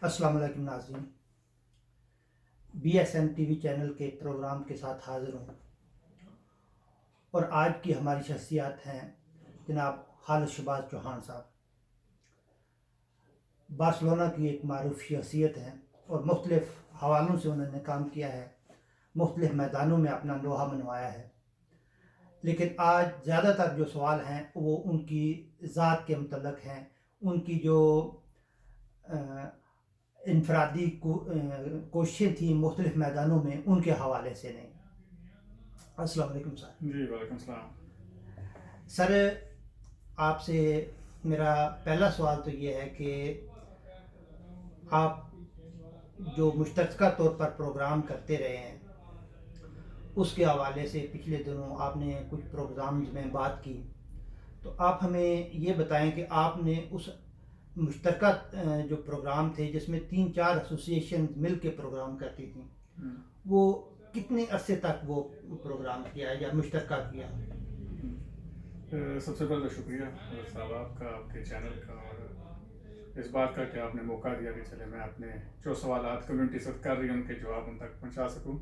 السلام علیکم ناظرین، BSN ٹی وی چینل کے پروگرام کے ساتھ حاضر ہوں اور آج کی ہماری شخصیات ہیں جناب خالد شہباز چوہان صاحب۔ بارسلونا کی ایک معروف شخصیت ہیں اور مختلف حوالوں سے انہوں نے کام کیا ہے، مختلف میدانوں میں اپنا لوہا منوایا ہے، لیکن آج زیادہ تر جو سوال ہیں وہ ان کی ذات کے متعلق ہیں، ان کی جو انفرادی کوششیں تھیں مختلف میدانوں میں، ان کے حوالے سے نہیں۔ السلام علیکم سر۔ جی وعلیکم السلام۔ سر، آپ سے میرا پہلا سوال تو یہ ہے کہ آپ جو مشترکہ طور پر پروگرام کرتے رہے ہیں اس کے حوالے سے پچھلے دنوں آپ نے کچھ پروگرامز میں بات کی، تو آپ ہمیں یہ بتائیں کہ آپ نے اس مشترکہ جو پروگرام تھے جس میں 3-4 ایسوسیشن مل کے پروگرام کرتی تھیں، وہ کتنے عرصے تک وہ پروگرام کیا یا مشترکہ کیا؟ سب سے پہلے شکریہ صاحب آپ کا، آپ کے چینل کا، اور اس بات کا کہ آپ نے موقع دیا کہ چلے میں اپنے جو سوالات کمیونٹی سے کر رہی ہیں ان کے جواب ان تک پہنچا سکوں۔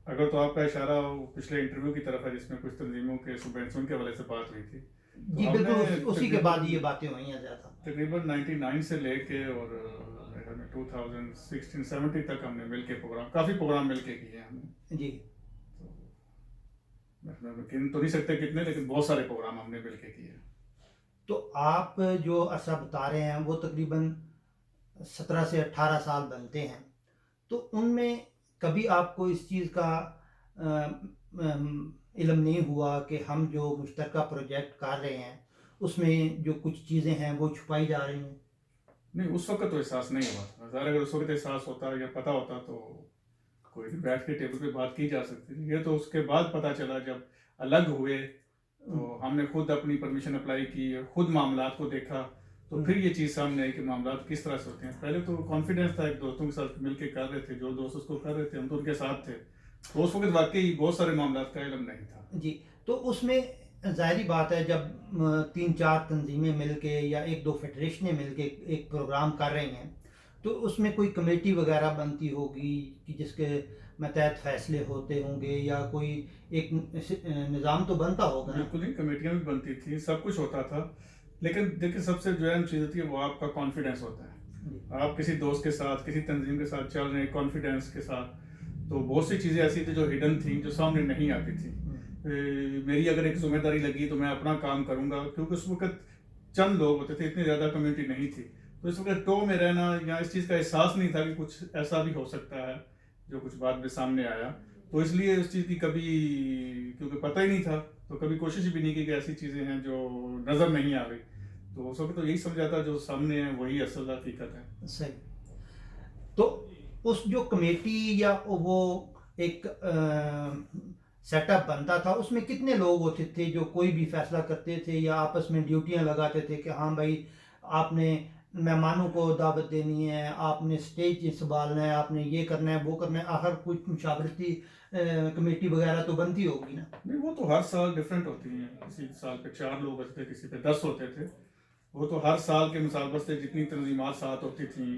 اگر تو آپ کا اشارہ پچھلے انٹرویو کی طرف ہے جس میں کچھ تنظیموں کے سبوینشن کے حوالے سے بات ہوئی تھی، جی بالکل، اسی کے بعد یہ باتیں ہوئی ہیں زیادہ تقریباً 99 سے لے کے اور 2016-17 تک ہم نے مل کے کافی پروگرام مل کے کیے ہیں ہم نے۔ جی میں گن تو نہیں سکتے کتنے، لیکن بہت سارے پروگرام ہم نے مل کے کیے۔ تو آپ جو عرصہ بتا رہے ہیں وہ تقریباً 17 سے 18 سال بنتے ہیں، تو ان میں کبھی آپ کو اس چیز کا علم نہیں ہوا کہ ہم جو مشترکہ پروجیکٹ کر رہے ہیں اس میں جو کچھ چیزیں ہیں وہ چھپائی جا رہی ہیں؟ نہیں، اس وقت تو احساس نہیں ہوا تھا۔ ظاہر اگر اس وقت احساس ہوتا یا پتہ ہوتا تو کوئی بھی بیٹھ کے ٹیبل پہ بات کی جا سکتی تھی۔ یہ تو اس کے بعد پتہ چلا جب الگ ہوئے تو ہم نے خود اپنی پرمیشن اپلائی کی، خود معاملات کو دیکھا، تو پھر یہ چیز سامنے آئی کہ معاملات کس طرح سے ہوتے ہیں۔ پہلے تو کانفیڈنس تھا، ایک دوستوں کے ساتھ مل کے کر رہے تھے، جو دوست اس کو کر رہے تھے ہم تو ان کے ساتھ تھے، تو اس وقت واقعی بہت سارے معاملات کا علم نہیں تھا۔ جی، تو اس میں ظاہری بات ہے جب 3-4 تنظیمیں مل کے یا 1-2 فیڈریشنیں مل کے ایک پروگرام کر رہی ہیں تو اس میں کوئی کمیٹی وغیرہ بنتی ہوگی کہ جس کے متحد فیصلے ہوتے ہوں گے، یا کوئی ایک نظام تو بنتا ہوگا نا؟ بالکل ہی، کمیٹیاں بھی بنتی تھیں، سب کچھ ہوتا تھا، لیکن دیکھیں سب سے جو اہم چیز ہوتی ہے وہ آپ کا کانفیڈنس ہوتا ہے۔ آپ کسی دوست کے ساتھ، کسی تنظیم کے ساتھ چل رہے ہیں کانفیڈنس کے ساتھ، تو بہت سی چیزیں ایسی تھیں جو ہڈن تھیں، جو سامنے نہیں آتی تھیں۔ میری اگر ایک ذمہ داری لگی تو میں اپنا کام کروں گا، کیونکہ اس وقت چند لوگ ہوتے تھے، اتنی زیادہ کمیونٹی نہیں تھی، تو اس وقت ٹو میں رہنا یا اس چیز کا احساس نہیں تھا کہ کچھ ایسا بھی ہو سکتا ہے جو کچھ بعد میں سامنے آیا، تو اس لیے اس چیز کی کبھی کیونکہ پتہ ہی نہیں تھا تو کبھی کوشش بھی نہیں کی کہ ایسی چیزیں ہیں جو نظر نہیں آ رہی، تو اس وقت تو یہی سمجھا تھا جو سامنے ہے وہی اصل حقیقت ہے۔ صحیح۔ تو اس جو کمیٹی یا وہ ایک سیٹ اپ بنتا تھا اس میں کتنے لوگ ہوتے تھے جو کوئی بھی فیصلہ کرتے تھے یا آپس میں ڈیوٹیاں لگاتے تھے کہ ہاں بھائی آپ نے مہمانوں کو دعوت دینی ہے، آپ نے سٹیج سنبھالنا ہے، آپ نے یہ کرنا ہے وہ کرنا ہے، آخر کچھ مشاورتی کمیٹی وغیرہ تو بنتی ہوگی نا؟ نہیں، وہ تو ہر سال ڈفرینٹ ہوتی ہیں، کسی سال پہ 4 لوگ ہوتے تھے، کسی پہ 10 ہوتے تھے، وہ تو ہر سال کے مصالحت سے جتنی تنظیمات ساتھ ہوتی تھیں،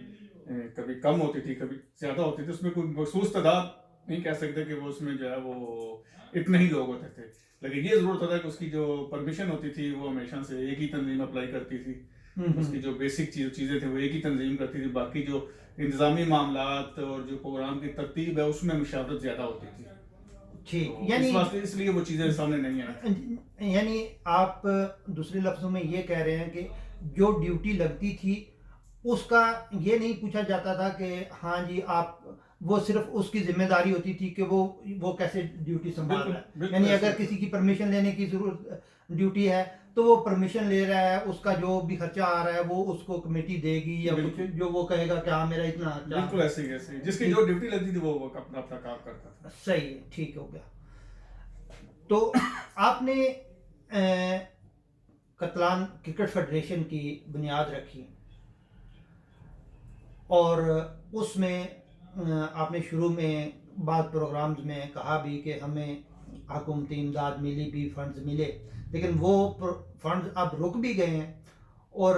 کبھی کم ہوتی تھی کبھی زیادہ ہوتی تھی، اس میں کوئی مخصوص تعداد نہیں کہہ سکتے کہ وہ اس میں جو ہے وہ اتنے ہی لوگ ہوتے تھے، لیکن یہ ضرورت ہوتا ہے کہ اس کی جو پرمیشن ہوتی تھی وہ ہمیشہ سے ایک ہی تنظیم اپلائی کرتی تھی، اس کی جو بیسک چیزیں تھیں وہ ایک ہی تنظیم کرتی تھی، باقی جو انتظامی معاملات اور جو پروگرام کی ترتیب ہے اس میں مشاورت زیادہ ہوتی تھی۔ ٹھیک، یعنی اس لیے وہ چیزیں سامنے نہیں آئی۔ یعنی آپ دوسرے لفظوں میں یہ کہہ رہے ہیں کہ جو ڈیوٹی لگتی تھی اس کا یہ نہیں پوچھا جاتا تھا کہ ہاں جی آپ، وہ صرف اس کی ذمہ داری ہوتی تھی کہ وہ کیسے ڈیوٹی سنبھال رہا ہے، یعنی اگر کسی کی پرمیشن لینے کی ضرورت ڈیوٹی ہے تو وہ پرمیشن لے رہا ہے، اس کا جو بھی خرچہ آ رہا ہے وہ اس کو کمیٹی دے گی، یا جو وہ کہے گا کہ ہاں میرا اتنا بالکل ایسے ہی جس کی جو ڈیوٹی لگتی تھی وہ اپنا کام کرتا تھا۔ صحیح ہے، ٹھیک ہو گیا۔ تو آپ نے کتلان کرکٹ فیڈریشن کی بنیاد رکھی اور اس میں آپ نے شروع میں بعض پروگرامز میں کہا بھی کہ ہمیں حکومتی امداد ملی بھی، فنڈز ملے، لیکن وہ فنڈز اب رک بھی گئے ہیں اور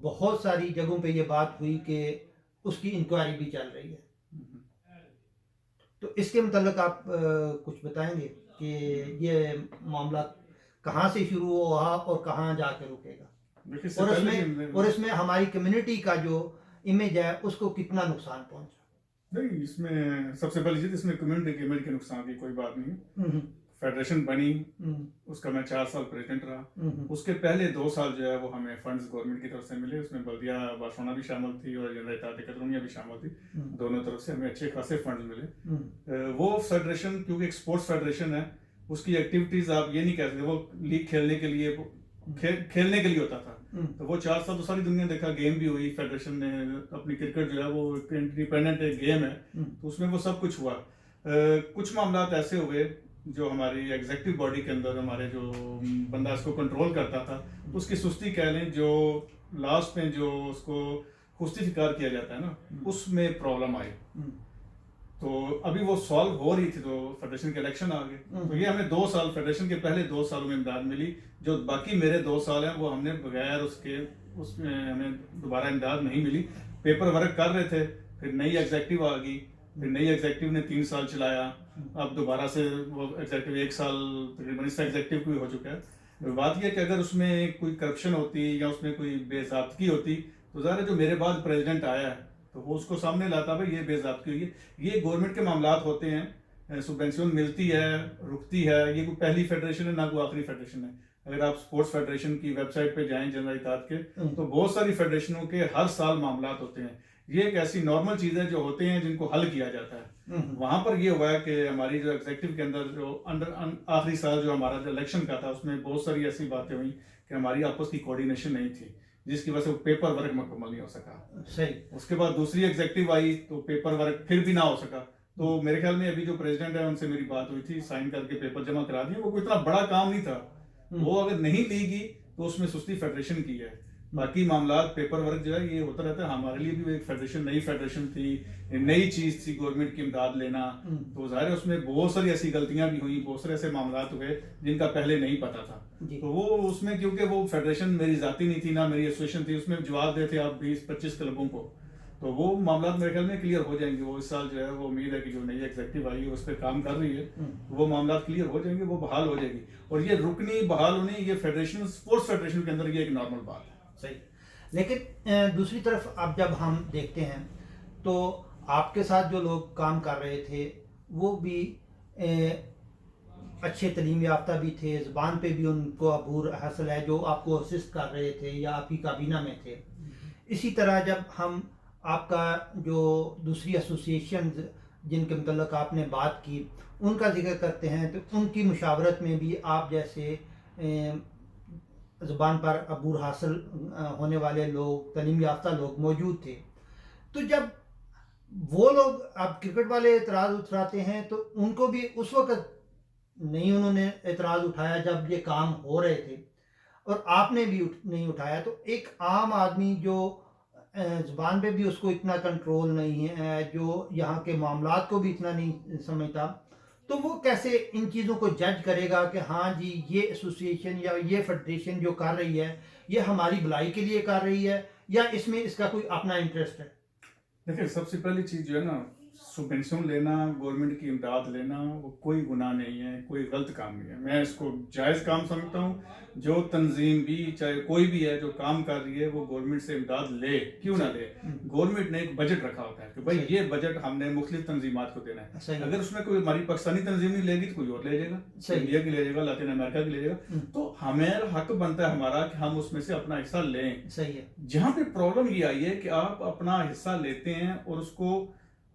بہت ساری جگہوں پہ یہ بات ہوئی کہ اس کی انکوائری بھی چل رہی ہے. تو اس کے متعلق آپ کچھ بتائیں گے کہ یہ معاملہ کہاں سے شروع ہوا اور کہاں جا کے رکے گا, اور اس میں ہماری کمیونٹی کا جو امیج ہے اس کو کتنا نقصان پہنچا؟ نہیں, اس میں سب سے پہلی چیز, اس میں کمیونٹی کے امیج کے نقصان کی کوئی بات نہیں. فیڈریشن بنی, اس کا میں 4 سال پریزیڈنٹ رہا. اس کے پہلے 2 سال جو ہے وہ ہمیں فنڈز گورنمنٹ کی طرف سے ملے. اس میں بلدیہ بارسلونا بھی شامل تھی اور جنرل اتحاد کتالونیہ بھی شامل تھی. دونوں طرف سے ہمیں اچھے خاصے فنڈز ملے. وہ فیڈریشن کیونکہ ایک اسپورٹس فیڈریشن ہے, اس کی ایکٹیویٹیز آپ یہ نہیں کہہ سکتے, وہ لیگ کھیلنے کے لیے ہوتا تھا. تو وہ 4 سال تو ساری دنیا دیکھا, گیم بھی ہوئی, فیڈریشن نے اپنی کرکٹ جو ہے وہ انڈیپینڈنٹ ایک گیم ہے, تو اس میں وہ سب کچھ ہوا. کچھ معاملات ایسے ہوئے جو ہماری ایگزیکٹو باڈی کے اندر ہمارے جو بندہ اس کو کنٹرول کرتا تھا, اس کی سستی کہہ لیں, جو لاسٹ میں جو اس کو خستی فکار کیا جاتا ہے نا, اس میں پرابلم آئی. تو ابھی وہ سالو ہو رہی تھی تو فیڈریشن کے الیکشن آ گئے. تو یہ ہمیں 2 سال فیڈریشن کے پہلے 2 سالوں میں امداد ملی. جو باقی میرے 2 سال ہیں وہ ہم نے بغیر اس میں ہمیں دوبارہ امداد نہیں ملی. پیپر ورک کر رہے تھے, پھر نئی ایگزیکٹو آ گئی, پھر نئی ایگزیکٹو نے 3 سال چلایا. اب دوبارہ سے وہ ایگزیکٹو 1 سال تقریباً اس ایگزیکٹو کو ہو چکا ہے. بات یہ ہے کہ اگر اس میں کوئی کرپشن ہوتی یا اس میں کوئی بے ضابطگی ہوتی تو ظاہر ہے جو میرے بعد پریزیڈنٹ آیا ہے تو وہ اس کو سامنے لاتا ہے, یہ بے ضابطگی ہوئی ہے. یہ گورنمنٹ کے معاملات ہوتے ہیں, سبوینشن ملتی ہے, رکتی ہے. یہ کوئی پہلی فیڈریشن ہے, نہ کوئی آخری فیڈریشن ہے. اگر آپ اسپورٹس فیڈریشن کی ویب سائٹ پہ جائیں جنرل اتحاد کے, تو بہت ساری فیڈریشنوں کے ہر سال معاملات ہوتے ہیں. یہ ایک ایسی نارمل چیز ہے جو ہوتے ہیں جن کو حل کیا جاتا ہے. وہاں پر یہ ہوا ہے کہ ہماری جو ایگزیکٹو کے اندر جو آخری سال جو ہمارا جو الیکشن کا تھا, اس میں بہت ساری ایسی باتیں ہوئیں کہ ہماری آپس کی کوآرڈینیشن نہیں تھی, جس کی وجہ سے پیپر ورک مکمل نہیں ہو سکا. صحیح. اس کے بعد دوسری ایگزیکٹو آئی تو پیپر ورک پھر بھی نہ ہو سکا. تو میرے خیال میں ابھی جو پریزیڈنٹ ہے ان سے میری بات ہوئی تھی, سائن کر کے پیپر جمع کرا دیے. وہ کوئی اتنا بڑا کام نہیں تھا, وہ اگر نہیں لی گئی تو اس میں سستی فیڈریشن کی ہے. باقی معاملات پیپر ورک جو ہے یہ ہوتا رہتا ہے. ہمارے لیے بھی ایک فیڈریشن, نئی فیڈریشن تھی, نئی چیز تھی گورنمنٹ کی امداد لینا. تو ظاہر ہے اس میں بہت ساری ایسی غلطیاں بھی ہوئی, بہت سارے ایسے معاملات ہوئے جن کا پہلے نہیں پتا تھا. تو وہ اس میں کیونکہ وہ فیڈریشن میری ذاتی نہیں تھی, نہ میری ایسوسیشن تھی, اس میں جواب دیتے آپ 20-25 کلبوں کو. تو وہ معاملات میرے خیال میں کلیئر ہو جائیں گے. وہ اس سال جو ہے وہ امید ہے کہ جو نئی ایگزیکٹو آئی ہے اس پہ کام کر رہی ہے, وہ معاملات کلیئر ہو جائیں گے, وہ بحال ہو جائے گی. اور یہ رکنی بحال ہونی, یہ فیڈریشن اسپورٹس فیڈریشن کے اندر یہ ایک نارمل بات ہے. صحیح. لیکن دوسری طرف اب جب ہم دیکھتے ہیں تو آپ کے ساتھ جو لوگ کام کر رہے تھے وہ بھی اچھے تعلیم یافتہ بھی تھے, زبان پہ بھی ان کو عبور حاصل ہے, جو آپ کو اسسٹ کر رہے تھے یا آپ کی کابینہ میں تھے. اسی طرح جب ہم آپ کا جو دوسری ایسوسیشن جن کے متعلق آپ نے بات کی ان کا ذکر کرتے ہیں تو ان کی مشاورت میں بھی آپ جیسے زبان پر عبور حاصل ہونے والے لوگ, تعلیم یافتہ لوگ موجود تھے. تو جب وہ لوگ اب کرکٹ والے اعتراض اٹھاتے ہیں تو ان کو بھی اس وقت نہیں انہوں نے اعتراض اٹھایا جب یہ کام ہو رہے تھے, اور آپ نے بھی نہیں اٹھایا. تو ایک عام آدمی جو زبان پہ بھی اس کو اتنا کنٹرول نہیں ہے, جو یہاں کے معاملات کو بھی اتنا نہیں سمجھتا, تو وہ کیسے ان چیزوں کو جج کرے گا کہ ہاں جی یہ ایسوسیشن یا یہ فیڈریشن جو کر رہی ہے یہ ہماری بھلائی کے لیے کر رہی ہے یا اس میں اس کا کوئی اپنا انٹرسٹ ہے؟ دیکھیں, سب سے پہلی چیز جو ہے نا, سبوینشن لینا, گورنمنٹ کی امداد لینا, وہ کوئی گناہ نہیں ہے, کوئی غلط کام نہیں ہے. میں اس کو جائز کام سمجھتا ہوں. جو تنظیم بھی, چاہے کوئی بھی ہے جو کام کر رہی ہے, وہ گورنمنٹ سے امداد لے, کیوں نہ لے. گورنمنٹ نے ایک بجٹ رکھا ہوتا ہے کہ بھائی یہ بجٹ ہم نے مختلف تنظیمات کو دینا ہے. اگر اس میں کوئی ہماری پاکستانی تنظیم نہیں لے گی تو کوئی اور لے جائے گا, انڈیا کی لے جائے گا, لاطین امریکہ کی لے جائے گا. تو ہمیں حق بنتا ہے ہمارا کہ ہم اس میں سے اپنا حصہ لیں. جہاں پہ پرابلم یہ آئی ہے کہ آپ اپنا حصہ لیتے ہیں اور اس کو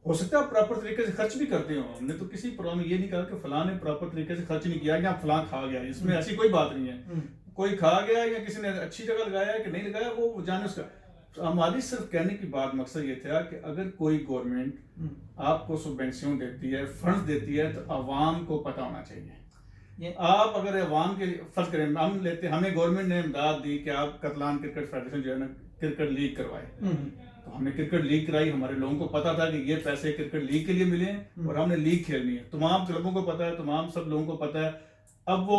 ہو سکتا ہے پراپر طریقے سے خرچ بھی کرتے ہو. ہم نے تو کسی پرابلم یہ نہیں کہا کہ فلاں نے پراپر طریقے سے خرچ نہیں کیا یا فلاں کھا گیا, اس میں ایسی کوئی بات نہیں ہے. کوئی کھا گیا یا کسی نے اچھی جگہ لگایا کہ نہیں لگایا, وہ جانے اس کا. ہماری صرف کہنے کی بات مقصد یہ تھا کہ اگر کوئی گورنمنٹ آپ کو سبوینشن دیتی ہے, فنڈز دیتی ہے, تو عوام کو پتہ ہونا چاہیے. آپ اگر عوام کے فرض کریں ہم لیتے, ہمیں گورنمنٹ نے امداد دی کہ آپ کتلان کرکٹ فیڈریشن جو ہے نا کرکٹ لیگ کروائے, تو ہم نے کرکٹ لیگ کرائی. ہمارے لوگوں کو پتا تھا کہ یہ پیسے کرکٹ لیگ کے لیے ملے ہیں اور ہم نے لیگ کھیلنی ہے. تمام کلبوں کو پتا ہے, تمام سب لوگوں کو پتا ہے. اب وہ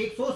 100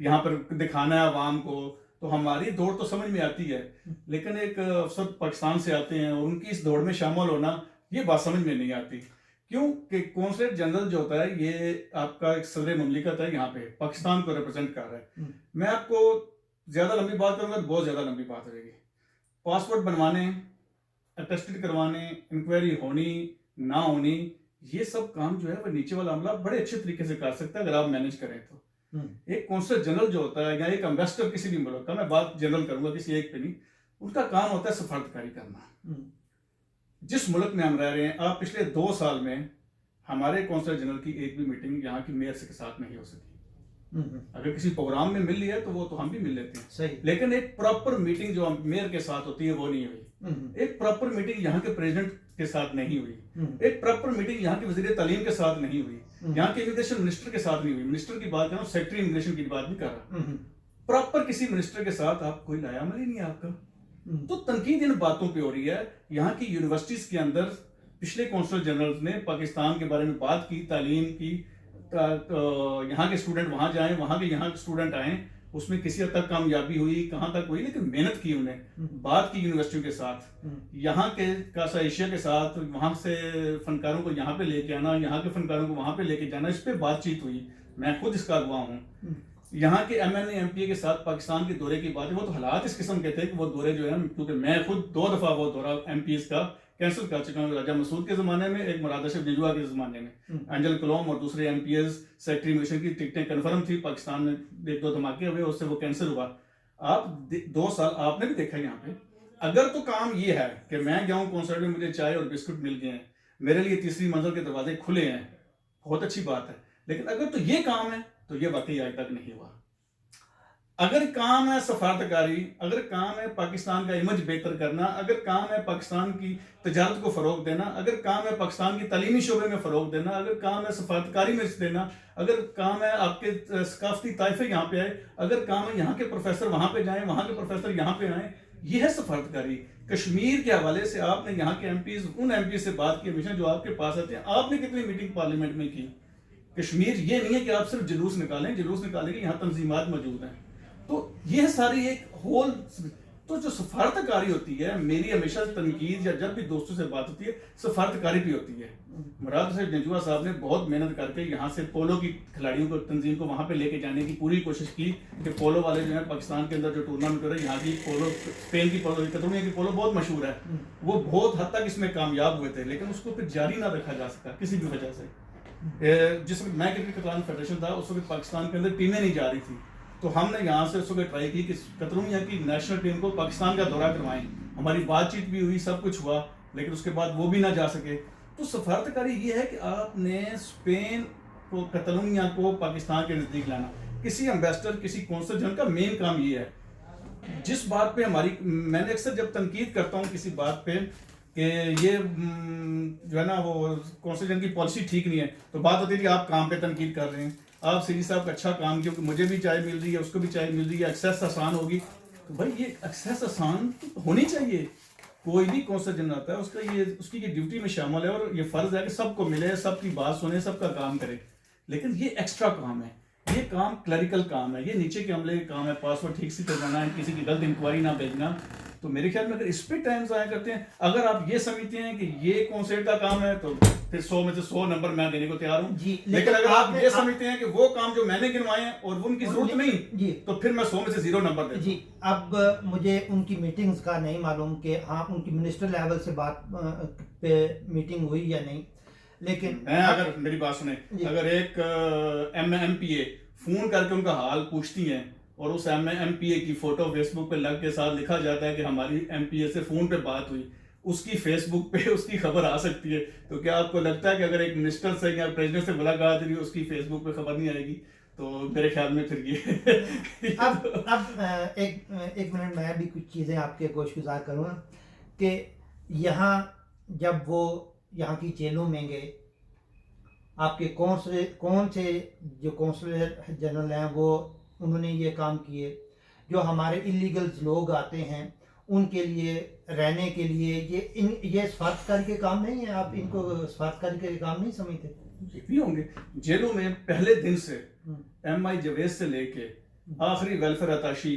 یہاں پر دکھانا ہے عوام کو, تو ہماری دوڑ تو سمجھ میں آتی ہے. لیکن ایک افسر پاکستان سے آتے ہیں اور ان کی اس دوڑ میں شامل ہونا یہ بات سمجھ میں نہیں آتی. کیوں کہ کونسلیٹ جنرل جو ہوتا ہے یہ آپ کا ایک صدر مملکت ہے, یہاں پہ پاکستان کو ریپرزینٹ کر رہا ہے. میں آپ کو زیادہ لمبی بات کروں گا تو بہت زیادہ لمبی بات رہے گی. پاسپورٹ بنوانے, اٹیسٹڈ کروانے, انکوائری ہونی نہ ہونی, یہ سب کام جو ہے وہ نیچے والا عملہ بڑے اچھے طریقے سے کر سکتا ہے اگر آپ مینج کریں تو. ایک کونسل جنرل جو ہوتا ہے یا ایک امبیسڈر کسی بھی ملک کا, میں بات جنرل کروں گا کسی ایک پہ نہیں, ان کا کام ہوتا ہے سفارتکاری کرنا. جس ملک میں ہم رہ رہے ہیں, آپ پچھلے 2 سال میں ہمارے کونسل جنرل کی ایک بھی میٹنگ یہاں کی میئر کے ساتھ نہیں ہو سکی. اگر کسی پروگرام میں مل لیا ہے تو وہ تو ہم بھی مل لیتے ہیں صحیح, لیکن ایک پراپر میٹنگ جو میئر کے ساتھ ہوتی ہے وہ نہیں ہوئی. ایک پراپر میٹنگ یہاں کے پریزیڈنٹ کے ساتھ نہیں ہوئی. ایک پراپر میٹنگ یہاں کے وزیر تعلیم کے ساتھ نہیں ہوئی. یہاں کے امیگریشن منسٹر کے ساتھ نہیں ہوئی. منسٹر کی بات کر رہا ہوں, سیکٹری امیگریشن کی بات نہیں کر رہا. پراپر کسی منسٹر کے ساتھ آپ کوئی لایا عمل ہی نہیں ہے آپ کا. تو تنقید ان باتوں پہ ہو رہی ہے. یہاں کی یونیورسٹیز کے اندر پچھلے کونسل جنرل نے پاکستان کے بارے میں بات کی, تعلیم کی, یہاں کے اسٹوڈنٹ وہاں جائیں, وہاں کے یہاں کے اسٹوڈنٹ آئیں, اس میں کسی حد تک کامیابی ہوئی, کہاں تک ہوئی, لیکن محنت کی انہیں, بات کی یونیورسٹیوں کے ساتھ, یہاں کے کاسا ایشیا کے ساتھ, وہاں سے فنکاروں کو یہاں پہ لے کے آنا, یہاں کے فنکاروں کو وہاں پہ لے کے جانا, اس پہ بات چیت ہوئی. میں خود اس کا گواہ ہوں. یہاں کے M N A M P A کے ساتھ پاکستان کے دورے کی بات ہے, وہ تو حالات اس قسم کے تھے کہ وہ دورے جو ہے, کیونکہ میں خود 2 دفعہ وہ دورہ ایم پی ایس کا کینسل کر چکا ہوں, راجہ مسعود کے زمانے میں, ایک مراد اشرف نجوا کے زمانے میں. انجل کلوم اور دوسرے M P S secretary mission کی ٹکٹیں کنفرم تھی, پاکستان میں 1-2 دھماکے ہوئے, اس سے وہ کینسل ہوا. آپ 2 سال آپ نے بھی دیکھا یہاں پہ. اگر تو کام یہ ہے کہ میں گیا ہوں کونسرٹ میں, مجھے چائے اور بسکٹ مل گئے ہیں, میرے لیے تیسری منزل کے دروازے کھلے ہیں, بہت اچھی بات ہے. لیکن اگر تو یہ کام ہے تو یہ واقعی آج تک نہیں ہوا. اگر کام ہے سفارتکاری, اگر کام ہے پاکستان کا امیج بہتر کرنا, اگر کام ہے پاکستان کی تجارت کو فروغ دینا, اگر کام ہے پاکستان کی تعلیمی شعبے میں فروغ دینا, اگر کام ہے سفارتکاری میں دینا, اگر کام ہے آپ کے ثقافتی طائفے یہاں پہ آئے, اگر کام ہے یہاں کے پروفیسر وہاں پہ جائیں, وہاں کے پروفیسر یہاں پہ آئیں, یہ ہے سفارتکاری. کشمیر کے حوالے سے آپ نے یہاں کے ایم پیز, ان ایم پی سے بات کی ہمیشہ جو آپ کے پاس آتے ہیں. آپ نے کتنی میٹنگ پارلیمنٹ میں کی؟ کشمیر یہ نہیں ہے کہ آپ صرف جلوس نکالیں, جلوس نکالیں گے, یہاں تنظیمات موجود ہیں. تو یہ ساری ایک ہول. تو جو سفارتکاری ہوتی ہے, میری ہمیشہ تنقید یا جب بھی دوستوں سے بات ہوتی ہے سفارتکاری بھی ہوتی ہے. مراد اشرف نجوا صاحب نے بہت محنت کر کے یہاں سے پولو کی کھلاڑیوں کو, تنظیم کو وہاں پہ لے کے جانے کی پوری کوشش کی کہ پولو والے جو ہیں پاکستان کے اندر جو ٹورنامنٹ ہو رہا ہے, یہاں کی پولو, اسپین کی پولو, کترونیا کی پولو بہت مشہور ہے, وہ بہت حد تک اس میں کامیاب ہوئے تھے, لیکن اس کو پھر جاری نہ رکھا جا سکا کسی بھی وجہ سے. جس وقت میں کرکٹ کتران فیڈریشن تھا, اس وقت پاکستان کے اندر ٹیمیں نہیں جا رہی تھی, تو ہم نے یہاں سے اس وقت ٹرائی کی کہ کترونیا کی نیشنل ٹیم کو پاکستان کا دورہ کروائیں. ہماری بات چیت بھی ہوئی, سب کچھ ہوا, لیکن اس کے بعد وہ بھی نہ جا سکے. تو سفارتکاری یہ ہے کہ آپ نے اسپین کو, کترونیا کو پاکستان کے نزدیک لانا. کسی امبیسڈر, کسی کونسل جنرل کا مین کام یہ ہے. جس بات پہ ہماری, میں نے اکثر جب تنقید کرتا ہوں کسی بات پہ کہ یہ جو ہے نا وہ کونسل جنرل کی پالیسی ٹھیک نہیں ہے, تو بات ہوتی ہے کہ آپ کام پہ تنقید کر رہے ہیں, آپ سری صاحب کا اچھا کام کیا, مجھے بھی چائے مل رہی ہے, اس کو بھی چائے مل رہی ہے, ایکسیس آسان ہوگی. تو بھائی یہ ایکسیس آسان ہونی چاہیے. کوئی بھی کونسل جنرل آتا ہے, اس کا یہ, اس کی یہ ڈیوٹی میں شامل ہے, اور یہ فرض ہے کہ سب کو ملے, سب کی بات سنے, سب کا کام کرے. لیکن یہ ایکسٹرا کام ہے, یہ کام کلریکل کام ہے, یہ نیچے کے عملے کا کام ہے. پاسورڈ ٹھیک سے کروانا ہے, کسی کی غلط انکوائری نہ بھیجنا. تو میرے خیال میں اگر اس پہ ٹائم ضائع کرتے ہیں, اگر آپ یہ سمجھتے ہیں کہ یہ کونسل کا کام ہے, تو پھر 100 میں سے 100 نمبر میں دینے کو تیار ہوں. لیکن اگر آپ یہ سمجھتے ہیں کہ وہ کام جو میں نے گنوائے ہیں اور ان کی ضرورت نہیں, تو پھر میں 100 میں سے 0 نمبر دیتا ہوں. اب مجھے ان کی میٹنگز کا نہیں معلوم کہ ہاں ان کی منسٹر لیول سے بات پہ میٹنگ ہوئی یا نہیں, لیکن میں, اگر میری بات سنیں, اگر ایک ایم پی اے فون کر کے ان کا حال پوچھتی ہیں, اور اس ایم پی اے کی فوٹو فیس بک پہ لگ کے ساتھ لکھا جاتا ہے کہ ہماری ایم پی اے سے فون پہ بات ہوئی, اس کی فیس بک پہ اس کی خبر آ سکتی ہے, تو کیا آپ کو لگتا ہے کہ اگر ایک منسٹر سے یا پریزیڈنٹ سے ملاقات ہوئی, اس کی فیس بک پہ خبر نہیں آئے گی؟ تو میرے خیال میں پھر یہ اب ایک منٹ میں بھی کچھ چیزیں آپ کے گوش گزار کروں گا کہ یہاں جب وہ یہاں کی جیلوں میں گئے, آپ کے کون سے جو کونسلر جنرل ہیں وہ انہوں نے یہ کام کیے. جو ہمارے اللیگلز لوگ آتے ہیں ان کے لیے رہنے کے لیے یہ سفارتکاری کے کام نہیں ہے؟ آپ ان کو سفارتکاری کے کام نہیں سمجھتے؟ بھی ہوں گے جیلوں میں پہلے دن سے ایم آئی جویز سے لے کے آخری ویلفیئر اتاشی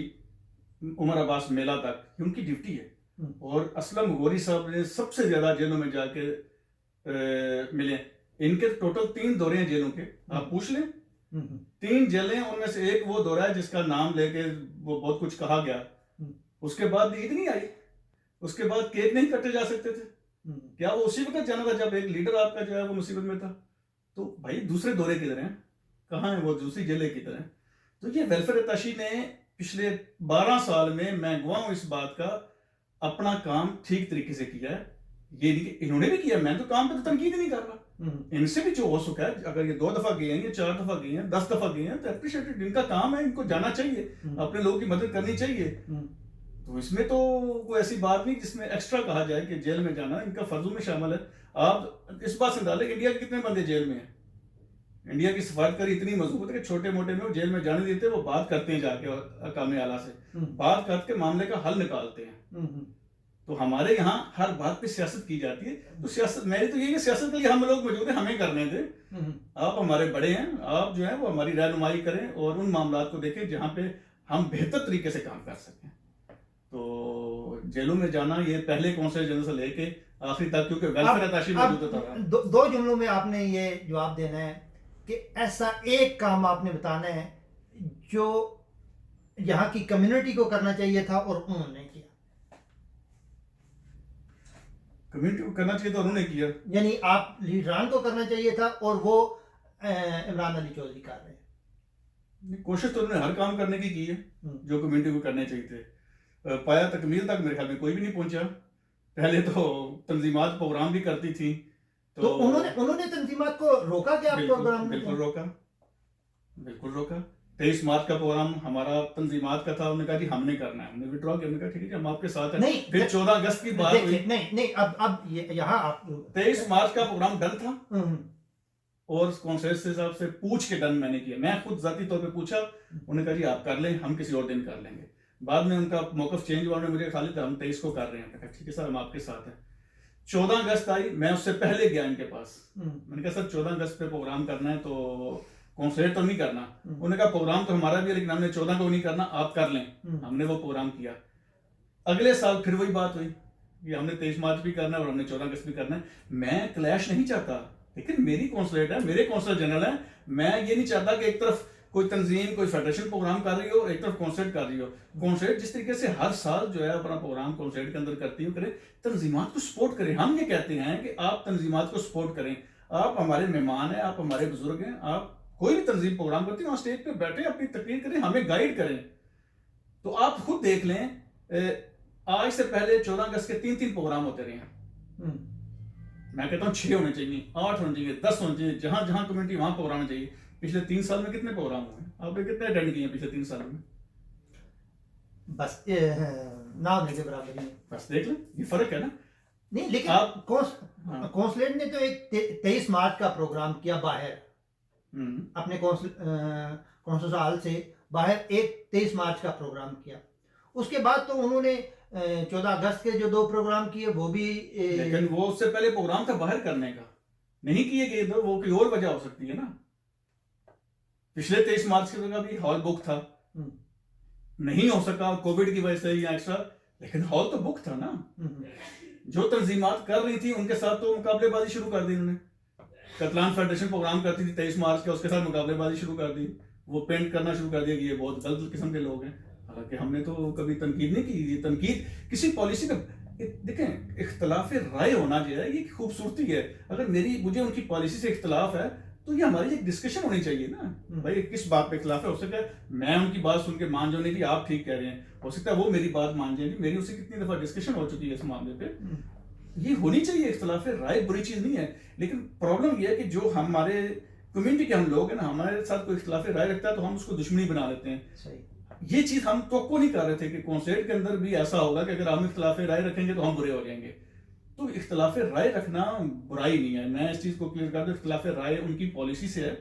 عمر عباس میلہ تک ان کی ڈیوٹی ہے. اور اسلم غوری صاحب نے سب سے زیادہ جیلوں میں جا کے ملے. ان کے ٹوٹل 3 دورے ہیں جیلوں کے, آپ پوچھ لیں. 3 جیلیں, ان میں سے ایک وہ دورہ ہے جس کا نام لے کے وہ بہت کچھ کہا گیا. اس کے بعد عید نہیں آئی, اس کے بعد کیک نہیں کٹے جا سکتے تھے. کیا وہ اسی وقت جانا تھا جب ایک لیڈر آپ کا جو ہے وہ مصیبت میں تھا؟ تو بھائی دوسرے دورے کدھر ہیں, کہاں ہیں وہ دوسری جیلیں کدھر ہیں؟ تو یہ ویلفیئر اتاشی نے پچھلے 12 سال میں گواہ ہوں اس بات کا, اپنا کام ٹھیک طریقے سے کیا ہے. یہ نہیں کہ انہوں نے بھی کیا, میں تو کام پہ تو تنقید ہی نہیں کر رہا. ان سے بھی جو ہو سکا ہے, اگر یہ 2 دفعہ گئے ہیں یا 4 دفعہ گئے ہیں 10 دفعہ گئے ہیں تو اپریشیٹ, ان کا کام ہے, ان کو جانا چاہیے, اپنے لوگوں کی مدد کرنی چاہیے. تو اس میں تو کوئی ایسی بات نہیں جس میں ایکسٹرا کہا جائے کہ جیل میں جانا ان کا فرضوں میں شامل ہے. آپ اس بات سے ڈالیں کہ انڈیا کے کتنے بندے جیل میں ہیں؟ انڈیا کی سفارتکاری اتنی مضبوط ہے کہ چھوٹے موٹے میں وہ جیل میں جانے دیتے, وہ بات کرتے ہیں جا کے حکام اعلیٰ سے, بات کر کے معاملے کا حل نکالتے ہیں. تو ہمارے یہاں ہر بات پہ سیاست کی جاتی ہے. تو سیاست, میری تو یہ کہ سیاست کے لیے ہم لوگ موجود ہیں, ہمیں کرنے دیں. آپ ہمارے بڑے ہیں, آپ جو ہیں وہ ہماری رہنمائی کریں اور ان معاملات کو دیکھیں جہاں پہ ہم بہتر طریقے سے کام کر سکیں. تو جیلوں میں جانا یہ پہلے کونسل جنرل سے لے کے آخری تک, کیونکہ ویلفیئر اتاشی موجود ہوتا تھا. 2 جملوں میں آپ نے یہ جواب دینا ہے کہ ایسا ایک کام آپ نے بتانا ہے جو یہاں کی کمیونٹی کو کرنا چاہیے تھا اور انہوں نے کیا. کمیونٹی کو کرنا چاہیے تھا انہوں نے کیا, یعنی آپ لیڈران کو کرنا چاہیے تھا اور وہ عمران علی چودھری کر رہے ہیں. کوشش تو انہوں نے ہر کام کرنے کی ہے جو کمیونٹی کو کرنے چاہیے تھے. پایا تکمیل تک میرے خیال میں کوئی بھی نہیں پہنچا. پہلے تو تنظیمات پروگرام بھی کرتی تھی, تو انہوں نے تنظیمات کو روکا کہ آپ پروگرام بالکل روکا. 23 مارچ کا پروگرام ہمارا تنظیمات کا تھا, انہوں نے کہا جی ہم نے کرنا ہے, ہم نے وڈرا کیا, ہم نے کہا ٹھیک ہے ہم آپ کے ساتھ ہیں. پھر 14 اگست کی بات ہوئی, نہیں اب یہاں آپ 23 مارچ کا پروگرام ڈن تھا اور کونسل صاحب سے پوچھ کے ڈن میں نے کیا. میں خود ذاتی طور پہ پوچھا, انہوں نے کہا جی آپ کر لیں, ہم کسی اور دن کر لیں گے. بعد میں ان کا موقف چینج ہوا, مجھے خالی تھا ہم 23 کو کر رہے ہیں. ٹھیک ہے سر ہم آپ کے ساتھ ہیں. 14 اگست آئی, میں اس سے پہلے گیا ان کے پاس, میں نے کہا سر 14 اگست پہ پروگرام کرنا ہے تو کونسلیٹ تو نہیں کرنا. انہوں نے کہا پروگرام تو ہمارا بھی ہے لیکن ہم نے 14 کو نہیں کرنا, آپ کر لیں. ہم نے وہ پروگرام کیا. اگلے سال پھر وہی بات ہوئی کہ ہم نے 23 مارچ بھی کرنا ہے اور ہم نے 14 اگست بھی کرنا ہے. میں کلیش نہیں چاہتا, لیکن میری کونسلیٹ ہے, میرے کونسل جنرل ہیں. میں یہ نہیں چاہتا کہ ایک طرف کوئی تنظیم کوئی فیڈریشن پروگرام کر رہی ہو, ایک طرف کونسلیٹ کر رہی ہو. کونسلیٹ جس طریقے سے ہر سال جو ہے اپنا پروگرام کونسلیٹ کے اندر کرتی ہو کرے, تنظیمات کو سپورٹ کریں. ہم یہ کہتے ہیں کہ آپ تنظیمات کو سپورٹ کریں, آپ ہمارے مہمان ہیں, آپ ہمارے بزرگ ہیں, آپ کوئی بھی تنظیم پروگرام کرتی ہیں وہاں اسٹیج پہ بیٹھیں, اپنی تقریر کریں, ہمیں گائیڈ کریں. تو آپ خود دیکھ لیں, آج سے پہلے 14 اگست کے 3 پروگرام ہوتے رہے ہیں. میں کہتا ہوں 6 ہونے چاہیے, 8 ہونے چاہیے, 10 ہونے چاہیے, جہاں جہاں کمیونٹی وہاں پروگرام ہونے چاہیے. پچھلے 3 سال میں کتنے پروگرام ہوئے ہیں, آپ نے کتنے اٹینڈ کیے ہیں پچھلے 3 سالوں میں؟ بس نہ ہونے کے برابر ہی. بس دیکھ لیں, یہ فرق ہے نا. نہیں لیکن کونسلیٹ نے تو ایک 23 مارچ کا پروگرام کیا باہر, اپنے کونسل ہال سے باہر ایک 23 مارچ کا پروگرام کیا. اس کے بعد تو انہوں نے 14 اگست کے جو 2 پروگرام کیے وہ بھی, لیکن وہ اس سے پہلے پروگرام تھا باہر کرنے کا, نہیں کیے گئے تو وہ کوئی اور وجہ ہو سکتی ہے نا. پچھلے 23 مارچ کے جگہ بھی ہال بک تھا, نہیں ہو سکا کووڈ کی وجہ سے یا ایکسٹرا, لیکن ہال تو بک تھا نا. جو تنظیمات کر رہی تھی ان کے ساتھ تو مقابلے بازی شروع کر دی انہوں نے. کتلان فیڈریشن پروگرام کرتی تھی 23 مارچ کا, اس کے ساتھ مقابلے بازی شروع کر دی, وہ پینٹ کرنا شروع کر دیا کہ یہ بہت غلط قسم کے لوگ ہیں. حالانکہ ہم نے تو کبھی تنقید نہیں کی. تنقید کسی پالیسی کا, دیکھیں اختلاف رائے ہونا جو ہے یہ خوبصورتی ہے. اگر مجھے ان کی پالیسی سے اختلاف ہے تو یہ ہماری ایک ڈسکشن ہونی چاہیے نا. بھائی کس بات پہ اختلاف ہے, ہو سکتا ہے میں ان کی بات سن کے مان جاؤں کہ آپ ٹھیک کہہ رہے ہیں, ہو سکتا ہے وہ میری بات مان جائیں. میری اس سے کتنی دفعہ ڈسکشن ہو چکی ہے اس معاملے پہ. یہ ہونی چاہیے, اختلاف رائے بری چیز نہیں ہے. لیکن پرابلم یہ ہے کہ جو ہمارے کمیونٹی کے ہم لوگ ہیں نا, ہمارے ساتھ کوئی اختلاف رائے رکھتا ہے تو ہم اس کو دشمنی بنا لیتے ہیں. یہ چیز ہم توقع نہیں کر رہے تھے کہ کونسلیٹ کے اندر بھی ایسا ہوگا کہ اگر ہم اختلاف رائے رکھیں گے تو ہم برے ہو جائیں گے. تو اختلاف رائے رکھنا برائی نہیں ہے. میں اس چیز کو کلیئر کر دوں, اختلاف رائے ان کی پالیسی سے ہے,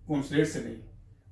کونسلیٹ سے نہیں,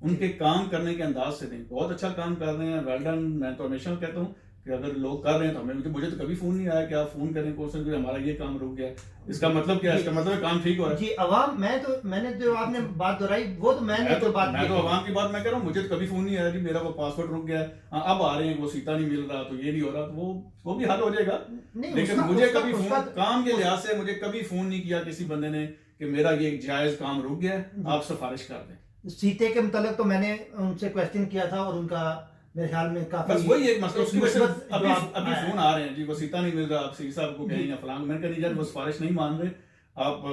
ان کے کام کرنے کے انداز سے نہیں. بہت اچھا کام کر رہے ہیں, ویل ڈن. میں تو ہمیشہ کہتا ہوں کہ اگر لوگ کر رہے ہیں تو ہمیں مجھے تو کبھی فون نہیں آیا کہ آپ فون کریں کوشچن کہ ہمارا یہ کام رک گیا. اس کا مطلب کیا ہے؟ اس کا مطلب کام ٹھیک ہو رہا ہے. جی عوام میں نے جو آپ نے بات دہرائی وہ تو میں نے تو بات میں تو عوام کی بات میں کہہ رہا ہوں. مجھے تو کبھی فون نہیں آیا جی میرا وہ پاسورڈ رک گیا ہے, اب آ رہے ہیں وہ سیتا نہیں مل رہا تو یہ نہیں ہو رہا, تو وہ بھی حل ہو جائے گا. لیکن مجھے کبھی فون کام کے لحاظ سے مجھے کبھی فون نہیں کیا کسی بندے نے کہ میرا یہ جائز کام رک گیا ہے, آپ سفارش کر دیں. سیتے کے متعلق تو میں نے ان سے کویسچن کیا تھا اور ان کا میرے خیال میں کافی بس وہی ایک مسئلہ, اس کی وجہ سے ابھی آیا فون آ رہے ہیں جی وہ سیتا نہیں مل رہا, آپ سی صاحب کو کہیں یا فلاں. میں نے کہا نہیں یار وہ سفارش نہیں مان رہے, آپ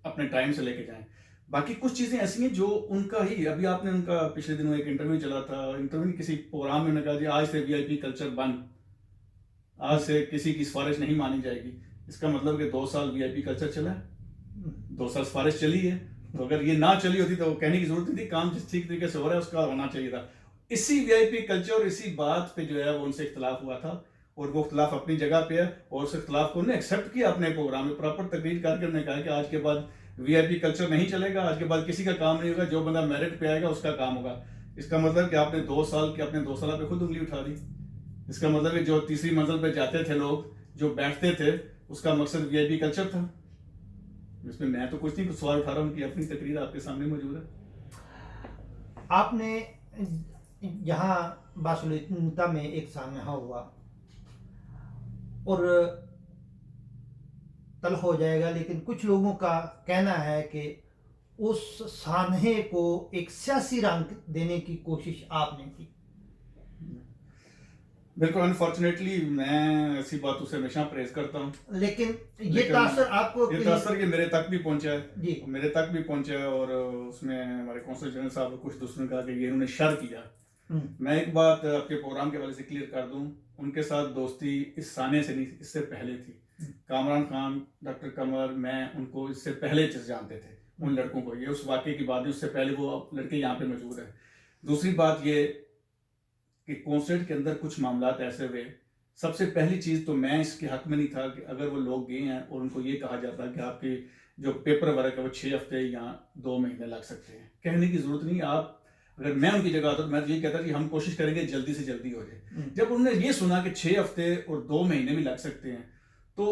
اپنے ٹائم سے لے کے جائیں. باقی کچھ چیزیں ایسی ہیں جو ان کا ہی, ابھی آپ نے ان کا پچھلے دنوں ایک انٹرویو چلا تھا, انٹرویو کسی پروگرام میں نے کہا جی آج سے وی آئی پی کلچر بند, آج سے کسی کی سفارش نہیں مانی جائے گی. اس کا مطلب کہ 2 سال وی آئی پی کلچر چلا ہے, 2 سال سفارش چلی ہے. تو اگر یہ نہ چلی ہوتی تو کہنے کی ضرورت نہیں تھی, کام جس ٹھیک طریقے سے ہو رہا ہے اس کا ہونا چاہیے تھا. اسی وی آئی پی کلچر, اسی بات پہ جو ہے وہ ان سے اختلاف ہوا تھا, اور وہ اختلاف اپنی جگہ پہ ہے, اور اس اختلاف کو انہوں نے ایکسیپٹ کیا اپنے پروگرام میں, پراپر تقریر کر کے انہوں نے کہا کہ آج کے بعد وی آئی پی کلچر نہیں چلے گا, آج کے بعد کسی کا کام نہیں ہوگا, جو بندہ میرٹ پہ آئے گا اس کا کام ہوگا. اس کا مطلب کہ آپ نے 2 سال کے اپنے 2 سالہ پہ خود انگلی اٹھا دی. اس کا مطلب کہ جو تیسری منزل پہ جاتے تھے لوگ, جو بیٹھتے تھے, اس کا مقصد وی آئی پی کلچر تھا. اس میں تو کچھ نہیں, کچھ سوال اٹھا رہا ہوں, ان کی اپنی تقریر آپ کے سامنے موجود ہے. آپ نے یہاں باسلطنتا میں ایک سانحہ ہوا اور تلخ ہو جائے گا, لیکن کچھ لوگوں کا کہنا ہے کہ اس سانحے کو ایک سیاسی رنگ دینے کی کوشش آپ نے کی. بالکل انفارچونیٹلی میں ایسی باتوں سے ہمیشہ پرہیز کرتا ہوں, لیکن یہ تاثر آپ کو, یہ تاثر کہ میرے تک بھی پہنچا ہے, جی میرے تک بھی پہنچا ہے, اور اس میں ہمارے کونسل جنرل صاحب نے کچھ دوسروں نے کہا کہ یہ انہوں نے شر کیا. میں ایک بات آپ کے پروگرام کے حوالے سے کلیئر کر دوں, ان کے ساتھ دوستی اس سانے سے نہیں, اس سے پہلے تھی. کامران خان, ڈاکٹر قمر, میں ان کو اس سے پہلے جانتے تھے, ان لڑکوں کو. یہ اس واقعے کی بات ہے, اس سے پہلے وہ لڑکے یہاں پہ موجود ہیں. دوسری بات یہ کہ کونسلیٹ کے اندر کچھ معاملات ایسے ہوئے, سب سے پہلی چیز تو میں اس کے حق میں نہیں تھا کہ اگر وہ لوگ گئے ہیں اور ان کو یہ کہا جاتا کہ آپ کی جو پیپر ورک ہے وہ 6 ہفتے یا 2 مہینے لگ سکتے ہیں. کہنے کی ضرورت نہیں. آپ اگر میں ان کی جگہ آتا تو میں یہ کہتا کہ ہم کوشش کریں گے جلدی سے جلدی ہو جائے. جب انہوں نے یہ سنا کہ 6 ہفتے اور 2 مہینے بھی لگ سکتے ہیں, تو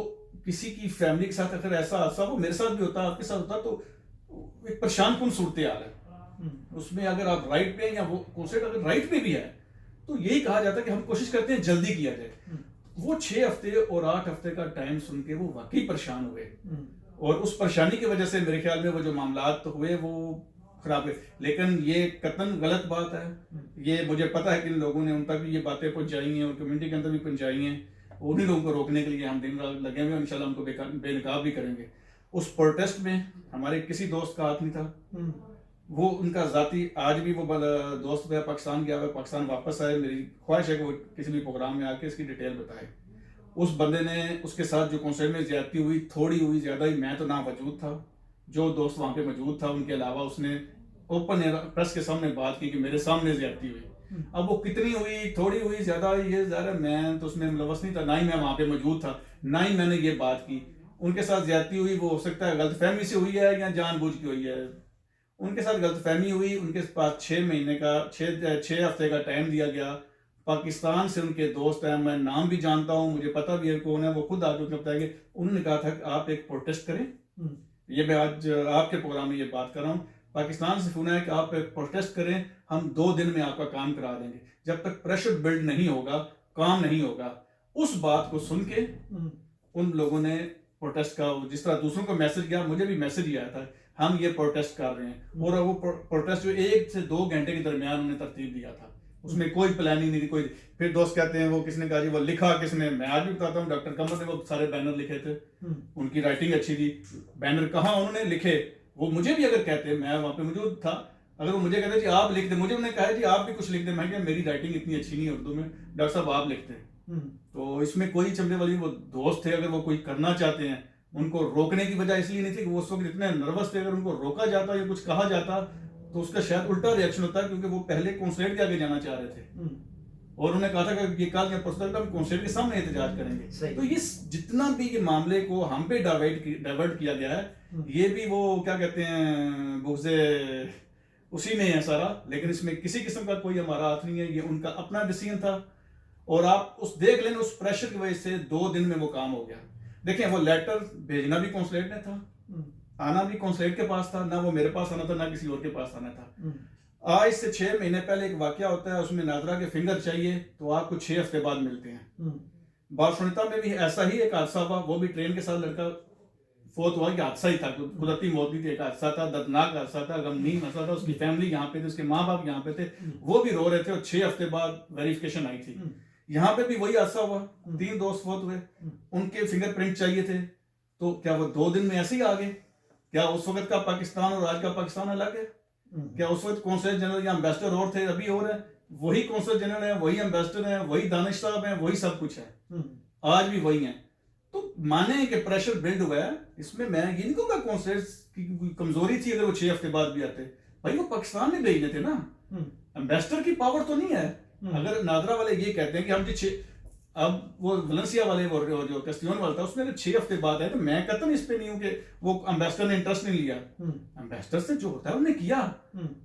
کسی کی فیملی کے ساتھ اگر ایسا حادثہ, وہ میرے ساتھ بھی ہوتا, آپ کے ساتھ ہوتا, تو ایک پریشان کن صورتحال ہے. اس میں اگر آپ رائٹ پہ ہیں یا وہ کونسلیٹ اگر رائٹ پہ بھی ہے تو یہی کہا جاتا ہے کہ ہم کوشش کرتے ہیں جلدی کیا جائے. وہ 6 ہفتے اور 8 ہفتے کا ٹائم سن کے وہ واقعی پریشان ہوئے, اور اس پریشانی کی وجہ سے میرے خیال میں وہ جو معاملات ہوئے وہ خراب ہوئے. لیکن یہ قطعاً غلط بات ہے, یہ مجھے پتا ہے کہ ان لوگوں نے ان تک بھی یہ باتیں پہنچائی ہیں اور کمیونٹی کے اندر بھی پہنچائی ہیں. انہیں لوگوں کو روکنے کے لیے ہم دن رات لگے ہوئے ہیں, انشاءاللہ ہم کو بے نقاب بھی کریں گے. اس پروٹیسٹ میں ہمارے کسی دوست کا ہاتھ نہیں تھا, وہ ان کا ذاتی, آج بھی وہ دوست جو ہے پاکستان گیا ہوا ہے, پاکستان واپس آئے. میری خواہش ہے کہ وہ کسی بھی پروگرام میں آ کے اس کی ڈیٹیل بتائے. اس بندے نے, اس کے ساتھ جو کونسل میں زیادتی ہوئی, تھوڑی ہوئی زیادہ ہی, میں تو نہ موجود تھا, جو دوست وہاں پہ موجود تھا ان کے علاوہ اس نے اوپن پریس کے سامنے بات کی کہ میرے سامنے زیادتی ہوئی. اب وہ کتنی ہوئی, تھوڑی ہوئی, زیادہ ہوئی, یہ ظاہر ہے میں تو اس میں ملوث نہیں تھا, نہ ہی میں وہاں پہ موجود تھا, نہ ہی میں نے یہ بات کی. ان کے ساتھ زیادتی ہوئی, وہ ہو سکتا ہے غلط فہمی سے ہوئی ہے یا جان بوجھ کے ہوئی ہے. ان کے ساتھ غلط فہمی ہوئی, ان کے پاس 6 ہفتے کا ٹائم دیا گیا. پاکستان سے ان کے دوست ہیں, میں نام بھی جانتا ہوں, مجھے پتا بھی ہے کون ہے, وہ خود آ کے بتائیں گے. انہوں نے کہا تھا کہ آپ ایک پروٹیسٹ کریں. یہ میں آج آپ کے پروگرام میں یہ بات کر رہا ہوں. پاکستان سے فون ہے کہ آپ ایک پروٹیسٹ کریں, ہم 2 دن میں آپ کا کام کرا دیں گے. جب تک پریشر بلڈ نہیں ہوگا کام نہیں ہوگا. اس بات کو سن کے ان لوگوں نے پروٹیسٹ کا, جس طرح دوسروں کو میسج کیا, مجھے بھی میسج ہی آیا تھا ہم یہ پروٹیسٹ کر رہے ہیں. اور وہ پروٹیسٹ جو 1 سے 2 گھنٹے کے درمیان انہوں نے ترتیب دیا تھا, اس میں کوئی پلاننگ نہیں تھی, کوئی. پھر دوست کہتے ہیں وہ کس نے کہا جی وہ لکھا کس نے, میں آج بھی بتاتا ہوں, ڈاکٹر قمر نے وہ سارے بینر لکھے تھے, ان کی رائٹنگ اچھی تھی. بینر کہاں انہوں نے لکھے, وہ مجھے بھی اگر کہتے, میں وہاں پہ موجود تھا, اگر وہ مجھے کہتے جی آپ لکھ دیں, مجھے انہوں نے کہا جی آپ بھی کچھ لکھ دیں, میں کہ میری رائٹنگ اتنی اچھی نہیں ہے اردو میں, ڈاکٹر صاحب آپ لکھتے ہیں. تو اس میں کوئی چمڑے والی, وہ دوست تھے, اگر وہ کوئی کرنا چاہتے ہیں, ان کو روکنے کی وجہ اس لیے نہیں تھی کہ وہ اس وقت اتنے نروس تھے. اگر ان کو روکا جاتا یا کچھ کہا جاتا تو اس کا شاید الٹا ریئیکشن ہوتا, کیونکہ وہ پہلے کونسلیٹ کے آگے جانا چاہ رہے تھے, اور انہوں نے کہا تھا کہ یہ کل یا پرسوں تک ہم کونسلیٹ کے سامنے احتجاج کریں گے. تو یہ جتنا بھی یہ معاملے کو ہم پہ ڈائیورٹ کیا گیا ہے, یہ بھی وہ کیا کہتے ہیں بغض اسی میں ہے سارا. لیکن اس میں کسی قسم کا کوئی ہمارا ہاتھ نہیں ہے, یہ ان کا اپنا ڈیسیژن تھا. اور آپ اس دیکھ لیں اس پریشر کی وجہ سے 2 دن میں وہ کام ہو گیا. دیکھیں وہ لیٹر بھیجنا بھی کونسلیٹ نے تھا, آنا بھی کونسلیٹ کے پاس تھا, نہ وہ میرے پاس آنا تھا نہ کسی اور کے پاس آنا تھا. آج سے 6 مہینے پہلے ایک واقعہ ہوتا ہے, اس میں نادرا کے فنگر چاہیے تو آپ کو 6 ہفتے بعد ملتے ہیں. بارسلونیتا میں بھی ایسا ہی ایک حادثہ ہوا, وہ بھی ٹرین کے ساتھ لڑکا فوت ہوا, کہ حادثہ ہی تھا, قدرتی موت نہیں تھی, ایک حادثہ تھا, دردناک حادثہ تھا, غمگین مسئلہ تھا. اس کی فیملی یہاں پہ تھی, اس کے ماں باپ یہاں پہ تھے, وہ بھی رو رہے تھے, اور 6 ہفتے بعد ویریفیکیشن آئی تھی. یہاں پہ بھی وہی حادثہ ہوا, 3 دوست فوت ہوئے, ان کے فنگر پرنٹ چاہیے تھے. تو کیا وہ 2 دن میں ایسے ہی آ گئے؟ کیا اس وقت کا پاکستان اور آج کا پاکستان الگ ہے؟ کیا اس وقت کونسل جنرل یا امبیسڈر اور تھے, ابھی اور ہیں, وہی کونسل جنرل ہیں, وہی امبیسڈر ہیں, وہی دانش صاحب ہیں, وہی سب کچھ ہے, آج بھی وہی ہیں. تو مانیں کہ پریشر بلڈ ہوا ہے, اس میں میں یہ نہیں کہوں گا کونسلز کی کمزوری تھی اگر وہ 6 ہفتے بعد بھی آتے. بھائی وہ پاکستان میں بھیجنے تھے نا, امبیسڈر کی پاور تو نہیں ہے. اگر نادرا والے یہ کہتے ہیں کہ ہم جی اب وہ ولنسیا والے جو کسٹیون والا تھا اس میں 6 ہفتے بعد ہے, تو میں کہتا ہوں اس پہ نہیں ہوں کہ وہ امبیسڈر نے انٹرسٹ نہیں لیا. امبیسڈر سے جو ہوتا ہے انہوں نے کیا.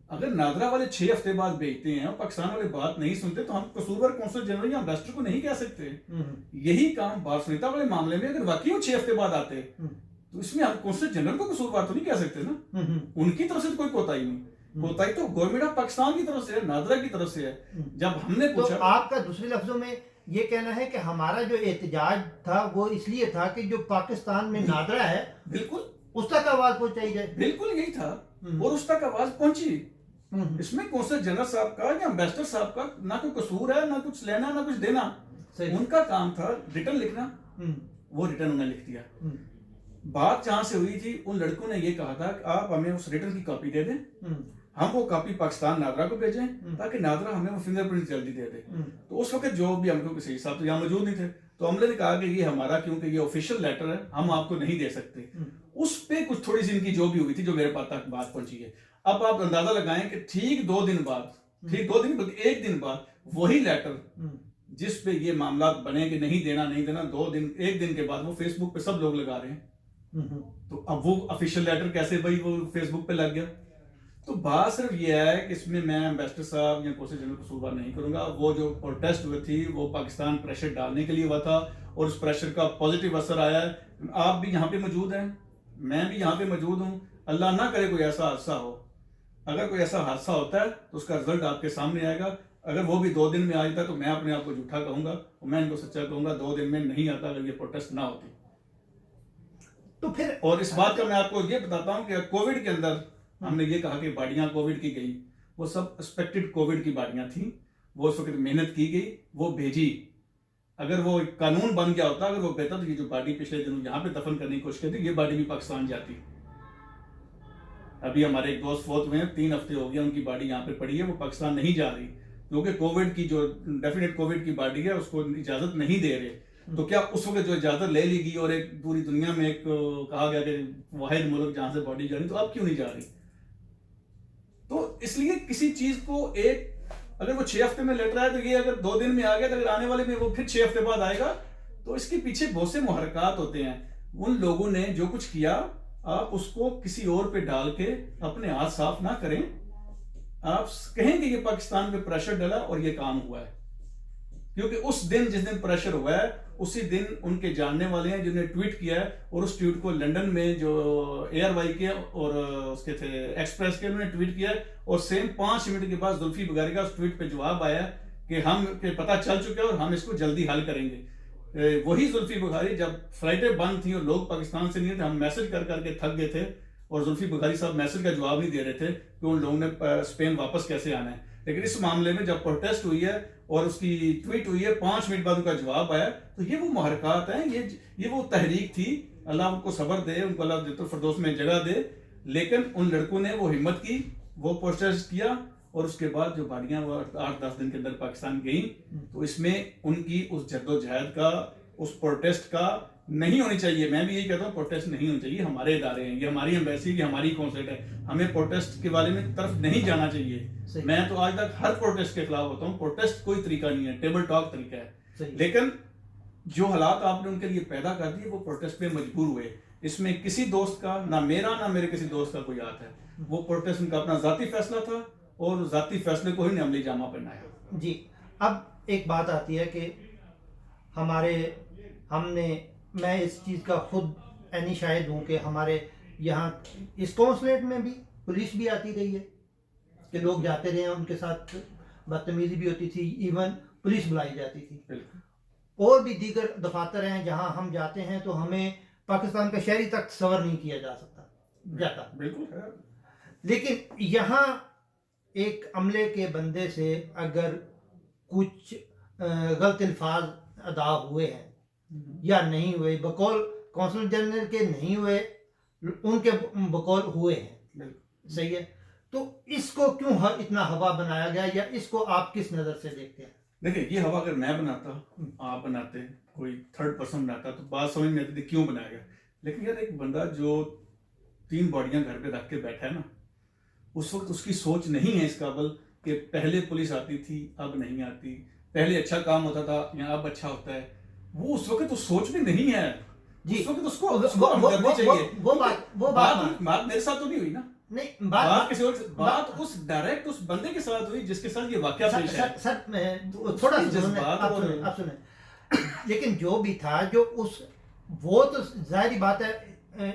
اگر نادرا والے 6 ہفتے بعد بھیجتے ہیں اور پاکستان والے بات نہیں سنتے تو ہم قصوروار کونسل جنرل یا امبیسڈر کو نہیں کہہ سکتے. یہی کام بارسلونیتا والے معاملے میں اگر واقعی وہ 6 ہفتے بعد آتے تو اس میں ہم کونسل جنرل کو قصوروار تو نہیں کہہ سکتے نا. ان کی طرف سے تو کوئی کوتاہی نہیں, کوتاہی تو گورنمنٹ آف پاکستان کی طرف سے ہے, نادرا کی طرف سے ہے. جب ہم نے پوچھا, آپ کا دوسرے لفظوں میں یہ کہنا ہے کہ ہمارا جو احتجاج تھا وہ اس لیے تھا کہ جو پاکستان میں نادرا ہے بالکل اس تک آواز پہنچائی جائے. بالکل یہی تھا, اور اس تک آواز پہنچی. اس میں کونسل جنرل صاحب کا یا امبیسڈر صاحب کا نہ کوئی قصور ہے, نہ کچھ لینا نہ کچھ دینا. ان کا کام تھا ریٹرن لکھنا, وہ ریٹرن انہوں نے لکھ دیا. بات جہاں سے ہوئی تھی, ان لڑکوں نے یہ کہا تھا کہ آپ ہمیں اس ریٹرن کی کاپی دے دیں, ہم وہ کاپی پاکستان نادرا کو بھیجیں تاکہ نادرا ہمیں وہ فنگر پرنٹ جلدی دے دے. تو اس وقت جو بھی ہم کو کسی صاحب تو یہاں موجود نہیں تھے, تو عملے نے کہا کہ یہ ہمارا کیونکہ یہ آفیشیل لیٹر ہے ہم آپ کو نہیں دے سکتے. اس پہ کچھ تھوڑی سی ان کی جو بھی ہوئی تھی جو میرے پاس تک بات پہنچی ہے. اب آپ اندازہ لگائیں کہ ٹھیک 2 دن بعد, ٹھیک 2 دن بلکہ 1 دن بعد وہی لیٹر جس پہ یہ معاملات بنے کہ نہیں دینا نہیں دینا, 1 دن کے بعد وہ فیس بک پہ سب لوگ لگا رہے ہیں. تو اب وہ آفیشیل لیٹر کیسے بھائی وہ فیس بک پہ لگ گیا؟ تو بات صرف یہ ہے کہ اس میں امبیسڈر صاحب یا کونسل جنرل قصوروار نہیں کروں گا. وہ جو پروٹیسٹ ہوئی تھی وہ پاکستان پریشر ڈالنے کے لیے ہوا تھا, اور اس پریشر کا پازیٹیو اثر آیا ہے. آپ بھی یہاں پہ موجود ہیں, میں بھی یہاں پہ موجود ہوں. اللہ نہ کرے کوئی ایسا حادثہ ہو, اگر کوئی ایسا حادثہ ہوتا ہے تو اس کا رزلٹ آپ کے سامنے آئے گا. اگر وہ بھی 2 دن میں آ جاتا ہے تو میں اپنے آپ کو جھوٹا کہوں گا, اور میں ان کو سچا کہوں گا 2 دن میں نہیں آتا اگر یہ پروٹیسٹ نہ ہوتی. تو پھر اور اس بات کا میں آپ کو یہ بتاتا ہوں کہ کووڈ کے اندر ہم نے یہ کہا کہ باڈیاں کووڈ کی گئی, وہ سب ایکسپیکٹڈ کووڈ کی باڈیاں تھیں. وہ اس وقت محنت کی گئی, وہ بھیجی. اگر وہ ایک قانون بن گیا ہوتا, اگر وہ بہتر, تو یہ جو باڈی پچھلے دنوں یہاں پہ دفن کرنے کی کوشش کی تھی, یہ باڈی بھی پاکستان جاتی. ابھی ہمارے ایک دوست فوت ہوئے ہیں, 3 ہفتے ہو گیا ان کی باڈی یہاں پہ پڑی ہے, وہ پاکستان نہیں جا رہی کیونکہ کووڈ کی جو ڈیفینیٹ کووڈ کی باڈی ہے اس کو اجازت نہیں دے رہے. تو کیا اس وقت جو اجازت لے لی گئی اور ایک پوری دنیا میں ایک کہا گیا کہ واحد ملک جہاں سے باڈی جا رہی, تو اب کیوں نہیں جا رہی؟ تو اس لیے کسی چیز کو اگر وہ 6 ہفتے میں لیٹر آئے تو یہ اگر 2 دن میں آ گیا, تو اگر آنے والے میں وہ پھر 6 ہفتے بعد آئے گا, تو اس کے پیچھے بہت سے محرکات ہوتے ہیں. ان لوگوں نے جو کچھ کیا, آپ اس کو کسی اور پہ ڈال کے اپنے ہاتھ صاف نہ کریں. آپ کہیں کہ یہ پاکستان پہ پریشر ڈالا اور یہ کام ہوا ہے, کیونکہ اس دن جس دن پریشر ہوا ہے اسی دن ان کے جاننے والے ہیں جنہوں نے ٹویٹ کیا ہے, اور اس ٹویٹ کو لنڈن میں جو ایئر وائی کے اور اس کے تھے ایکسپریس کے, انہوں نے ٹویٹ کیا ہے, اور سیم 5 منٹ کے بعد زلفی بغاری کا اس ٹویٹ پہ جواب آیا کہ ہم کہ پتہ چل چکا ہے اور ہم اس کو جلدی حل کریں گے. وہی زلفی بغاری جب فلائٹیں بند تھیں اور لوگ پاکستان سے نہیں تھے, ہم میسج کر کے تھک گئے تھے, اور زلفی بغاری صاحب میسج کا جواب نہیں دے رہے تھے کہ ان لوگوں نے اسپین واپس کیسے آنا ہے. لیکن اس معاملے میں جب پروٹیسٹ ہوئی ہے اور اس کی ٹویٹ ہوئی ہے, 5 منٹ بعد ان کا جواب آیا, تو یہ وہ محرکات ہیں, یہ وہ تحریک تھی. اللہ ان کو صبر دے, ان کو اللہ جنت الفردوس میں جگہ دے. لیکن ان لڑکوں نے وہ ہمت کی, وہ پروٹیسٹ کیا, اور اس کے بعد جو باڈیاں وہ 8-10 دن کے اندر پاکستان گئیں. تو اس میں ان کی اس جدوجہد کا, اس پروٹیسٹ کا نہیں ہونی چاہیے. میں بھی یہی کہتا ہوں پروٹیسٹ نہیں ہونی چاہیے. ہمارے ادارے ہیں, یہ ہماری ایمبیسی, یہ ہماری کونسل ہے, ہمیں پروٹیسٹ کے بارے میں طرف نہیں جانا چاہیے. میں تو آج تک ہر پروٹیسٹ کے خلاف ہوتا ہوں. پروٹیسٹ کوئی طریقہ نہیں ہے, ٹیبل ٹاک طریقہ ہے. لیکن جو حالات آپ نے ان کے لیے پیدا کر دیے, وہ پروٹیسٹ پہ مجبور ہوئے. اس میں کسی دوست کا, نہ میرا نہ میرے کسی دوست کا کوئی ہاتھ ہے. وہ پروٹیسٹ ان کا اپنا ذاتی فیصلہ تھا, اور ذاتی فیصلے کو ہی نے عملی جامہ پہنایا. جی, اب ایک بات آتی ہے کہ میں اس چیز کا خود عینی شاہد ہوں کہ ہمارے یہاں اس کونسلیٹ میں بھی پولیس بھی آتی رہی ہے کہ لوگ جاتے رہے ہیں، ان کے ساتھ بدتمیزی بھی ہوتی تھی، ایون پولیس بلائی جاتی تھی. اور بھی دیگر دفاتر ہیں جہاں ہم جاتے ہیں تو ہمیں پاکستان کا شہری تک تصور نہیں کیا جاتا. بالکل. لیکن یہاں ایک عملے کے بندے سے اگر کچھ غلط الفاظ ادا ہوئے ہیں یا نہیں ہوئے، بقول کونسل جنرل کے نہیں ہوئے، ان کے بقول ہوئے ہیں، صحیح ہے، تو اس کو کیوں اتنا ہوا بنایا گیا، یا اس کو آپ کس نظر سے دیکھتے ہیں؟ دیکھیں، یہ ہوا اگر میں بناتا، آپ بناتے، کوئی تھرڈ پرسن بناتا تو بات سمجھ میں آتی تھی کیوں بنایا گیا. لیکن یار ایک بندہ جو 3 باڈیاں گھر پہ رکھ کے بیٹھا ہے نا، اس وقت اس کی سوچ نہیں ہے اس قابل کہ پہلے پولیس آتی تھی اب نہیں آتی، پہلے اچھا کام ہوتا تھا یا اب اچھا ہوتا ہے، وہ اس وقت اس سوچ میں نہیں ہے. اس وقت اس کو ہمدردی چاہیے. وہ بات میرے ساتھ تو نہیں ہوئی نا، نہیں، بات کسی اور بات اس ڈائریکٹ اس بندے کے ساتھ ہوئی جس کے ساتھ یہ واقعہ پیش ہے. سر تھوڑا سا سنیں، لیکن جو بھی تھا وہ تو ظاہری بات ہے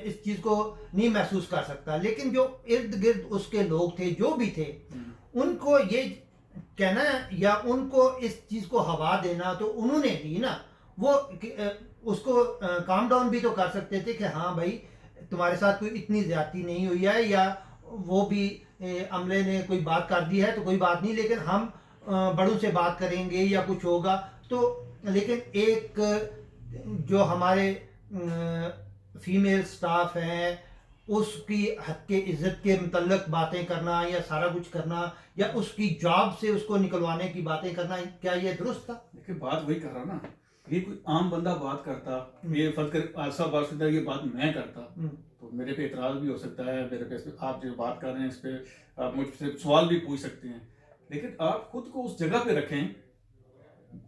اس چیز کو نہیں محسوس کر سکتا، لیکن جو ارد گرد اس کے لوگ تھے جو بھی تھے، ان کو یہ کہنا یا ان کو اس چیز کو ہوا دینا تو انہوں نے دی نا. وہ اس کو کام ڈاؤن بھی تو کر سکتے تھے کہ ہاں بھائی تمہارے ساتھ کوئی اتنی زیادتی نہیں ہوئی ہے، یا وہ بھی عملے نے کوئی بات کر دی ہے تو کوئی بات نہیں، لیکن ہم بڑوں سے بات کریں گے یا کچھ ہوگا تو. لیکن ایک جو ہمارے فیمیل سٹاف ہیں اس کی حق کے عزت کے متعلق باتیں کرنا یا سارا کچھ کرنا یا اس کی جاب سے اس کو نکلوانے کی باتیں کرنا، کیا یہ درست تھا؟ دیکھیں بات وہی کر رہا نا، یہ کوئی عام بندہ بات کرتا، یہ فرض کر آسا بات کرتا، یہ بات میں کرتا تو میرے پہ اعتراض بھی ہو سکتا ہے، میرے پہ آپ جو بات کر رہے ہیں اس پہ آپ مجھ سے سوال بھی پوچھ سکتے ہیں. لیکن آپ خود کو اس جگہ پہ رکھیں.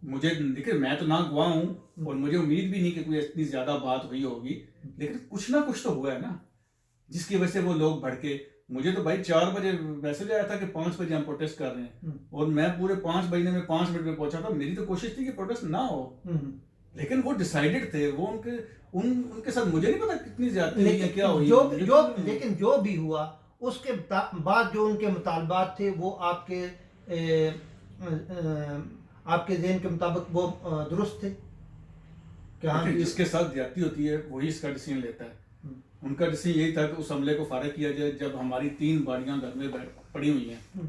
مجھے دیکھیں میں تو نہ گواہ ہوں اور مجھے امید بھی نہیں کہ کوئی اتنی زیادہ بات ہوئی ہوگی، لیکن کچھ نہ کچھ تو ہوا ہے نا جس کی وجہ سے وہ لوگ بھڑکے. مجھے تو بھائی 4 بجے میسج آیا تھا کہ 5 بجے ہم پروٹیسٹ کر رہے ہیں، اور میں پورے 5 بجنے میں 5 منٹ میں پہنچا تھا. میری تو کوشش تھی کہ پروٹیسٹ نہ ہو، لیکن وہ ڈیسائیڈڈ تھے، وہ ان کے ساتھ مجھے نہیں پتا کتنی زیادتی ہوئی ہے کیا ہوئی. لیکن جو بھی ہوا اس کے بعد جو ان کے مطالبات تھے وہ آپ کے ذہن کے مطابق وہ درست تھے؟ جس کے ساتھ زیادتی ہوتی ہے وہی اس کا ڈیسیژن لیتا ہے. ان کا ڈیسیژن یہی تھا کہ اس عملے کو فارغ کیا جائے. جب ہماری 3 باڈیاں گھر میں پڑی ہوئی ہیں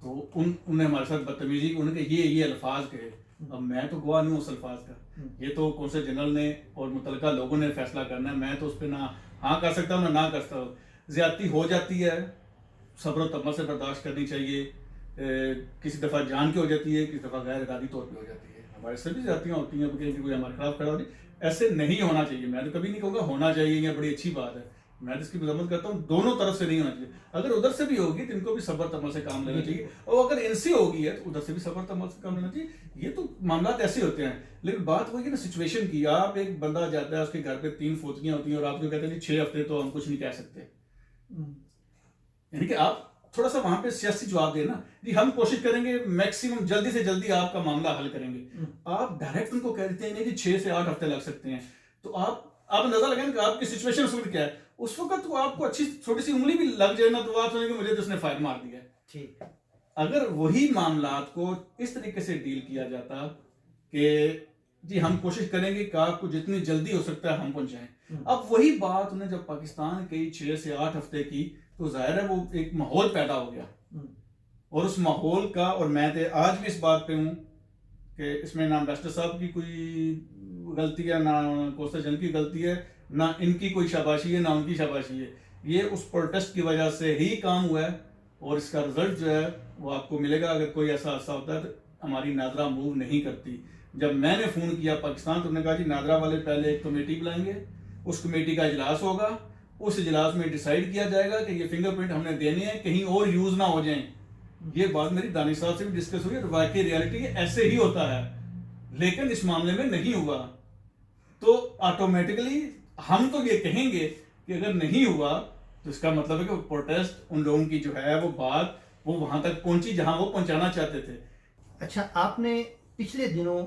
تو انہوں نے ہمارے ساتھ بدتمیزی، انہوں نے یہ الفاظ کہے. اب میں تو گواہ نہیں ہوں اس الفاظ کا، یہ تو کونسل جنرل نے اور متعلقہ لوگوں نے فیصلہ کرنا ہے. میں تو اس پہ نہ ہاں کر سکتا ہوں نہ کر سکتا ہوں. زیادتی ہو جاتی ہے، صبر و تحمل سے برداشت کرنی چاہیے. کسی دفعہ جان کے ہو جاتی ہے، کسی دفعہ غیر ارادی طور پہ ہو جاتی ہے. ہمارے سے بھی زیادتیاں ہوتی ہیں کہ کوئی ہمارے خلاف کھڑا ہو رہی. ایسے نہیں ہونا چاہیے. میں تو کبھی نہیں کہوں گا ہونا چاہیے یا بڑی اچھی بات ہے، میں اس کی مذمت کرتا ہوں. دونوں طرف سے نہیں ہونا چاہیے. اگر ادھر سے بھی ہوگی تو ان کو بھی صبر تحمل سے کام لینا چاہیے، اور اگر ان سے ہوگی ہے تو ادھر سے بھی صبر تحمل سے کام لینا چاہیے. یہ تو معاملات ایسے ہوتے ہیں. لیکن بات وہی ہے نا سچویشن کی. آپ ایک بندہ جاتا ہے، اس کے گھر پہ 3 فوتیاں ہوتی ہیں اور آپ کو کہتے ہیں 6 ہفتے تو ہم کچھ نہیں کہہ سکتے. یعنی کہ آپ تھوڑا سا وہاں پہ سیاسی جواب دیں نا جی ہم کوشش کریں گے میکسیمم جلدی سے جلدی آپ کا معاملہ حل کریں گے. آپ ڈائریکٹ ان کو کہہ دیتے ہیں کہ 6 سے 8 ہفتے لگ سکتے ہیں. تو آپ اندازہ لگائیں کہ آپ کی سچویشن اس وقت کیا ہے. اس وقت تو آپ کو اچھی چھوٹی سی انگلی بھی لگ جائے نا تو آپ سمجھیں کہ مجھے تو اس نے فائر مار دیا ہے. ٹھیک. اگر وہی معاملات کو اس طریقے سے ڈیل کیا جاتا کہ جی ہم کوشش کریں گے کہ آپ کو جتنی جلدی ہو سکتا ہے ہم پہنچائیں. اب وہی بات انہیں جب پاکستان کی 6 سے 8 ہفتے کی تو ظاہر ہے وہ ایک ماحول پیدا ہو گیا. اور اس ماحول کا، اور میں آج بھی اس بات پہ ہوں کہ اس میں نہ امبیسڈر صاحب کی کوئی غلطی ہے، نہ کونسل جنرل کی غلطی ہے، نہ ان کی کوئی شاباشی ہے نہ ان کی شاباشی ہے. یہ اس پروٹیسٹ کی وجہ سے ہی کام ہوا ہے، اور اس کا رزلٹ جو ہے وہ آپ کو ملے گا. اگر کوئی ایسا حادثہ ہوتا ہے تو ہماری ناظرہ موو نہیں کرتی. جب میں نے فون کیا پاکستان تو انہوں نے کہا جی ناظرہ والے پہلے ایک کمیٹی بلائیں گے، اس کمیٹی کا اجلاس ہوگا، اس اجلاس میں ڈیسائیڈ کیا جائے گا کہ یہ فنگر پرنٹ ہم نے دینے ہیں، کہیں اور یوز نہ ہو جائیں. یہ بات میری دانش صاحب سے بھی ڈسکس ہوئی اور واقعی ریالٹی ایسے ہی ہوتا ہے. لیکن اس معاملے میں نہیں ہوا تو آٹومیٹکلی ہم تو یہ کہیں گے کہ اگر نہیں ہوا تو اس کا مطلب ہے کہ پروٹیسٹ ان لوگوں کی جو ہے وہ بات وہ وہاں تک پہنچی جہاں وہ پہنچانا چاہتے تھے. اچھا، آپ نے پچھلے دنوں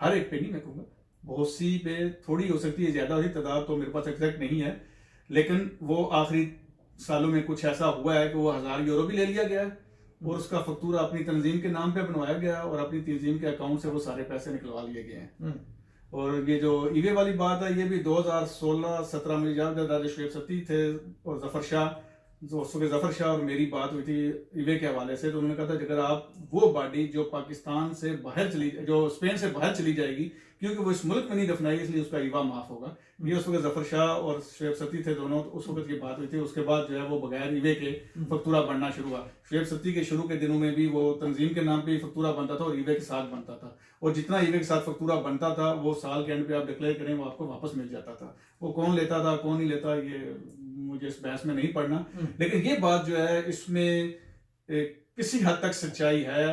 ہر ایک پہ نہیں میں کہوں گا, بہت سی پہ تھوڑی ہو سکتی ہے, زیادہ ہوتی تعداد تو میرے پاس ایگزیکٹ نہیں ہے, لیکن وہ آخری سالوں میں کچھ ایسا ہوا ہے کہ وہ 1000 یورو بھی لے لیا گیا ہے اور اس کا فکتورہ اپنی تنظیم کے نام پہ بنوایا گیا اور اپنی تنظیم کے اکاؤنٹ سے وہ سارے پیسے نکلوا لیے گئے ہیں. اور یہ جو ای وے والی بات ہے یہ بھی 2016-17 میں یاد ہے, راجہ شعیب ستی تھے اور ظفر شاہ, ظفر شاہ اور میری بات ہوئی تھی ای وے کے حوالے سے, تو انہوں نے کہا تھا کہ اگر آپ وہ باڈی جو پاکستان سے باہر چلی, جو اسپین سے باہر چلی جائے گی, کیونکہ وہ اس ملک میں نہیں دفنائی اس لیے اس کا ایوا معاف ہوگا. یہ اس وقت ظفر شاہ اور شعیب ستی تھے دونوں, تو اس وقت کی بات ہوئی تھی. اس کے بعد جو ہے وہ بغیر ایوے کے فکتورہ بننا شروع ہوا. شعیب ستی کے شروع کے دنوں میں بھی وہ تنظیم کے نام پہ فکتورہ بنتا تھا اور ایوے کے ساتھ بنتا تھا, اور جتنا ایوے کے ساتھ فکتورہ بنتا تھا وہ سال کے اینڈ پہ آپ ڈکلیئر کریں وہ آپ کو واپس مل جاتا تھا. وہ کون لیتا تھا کون نہیں لیتا یہ مجھے اس بحث میں نہیں پڑھنا, لیکن یہ بات جو ہے اس میں کسی حد تک سچائی ہے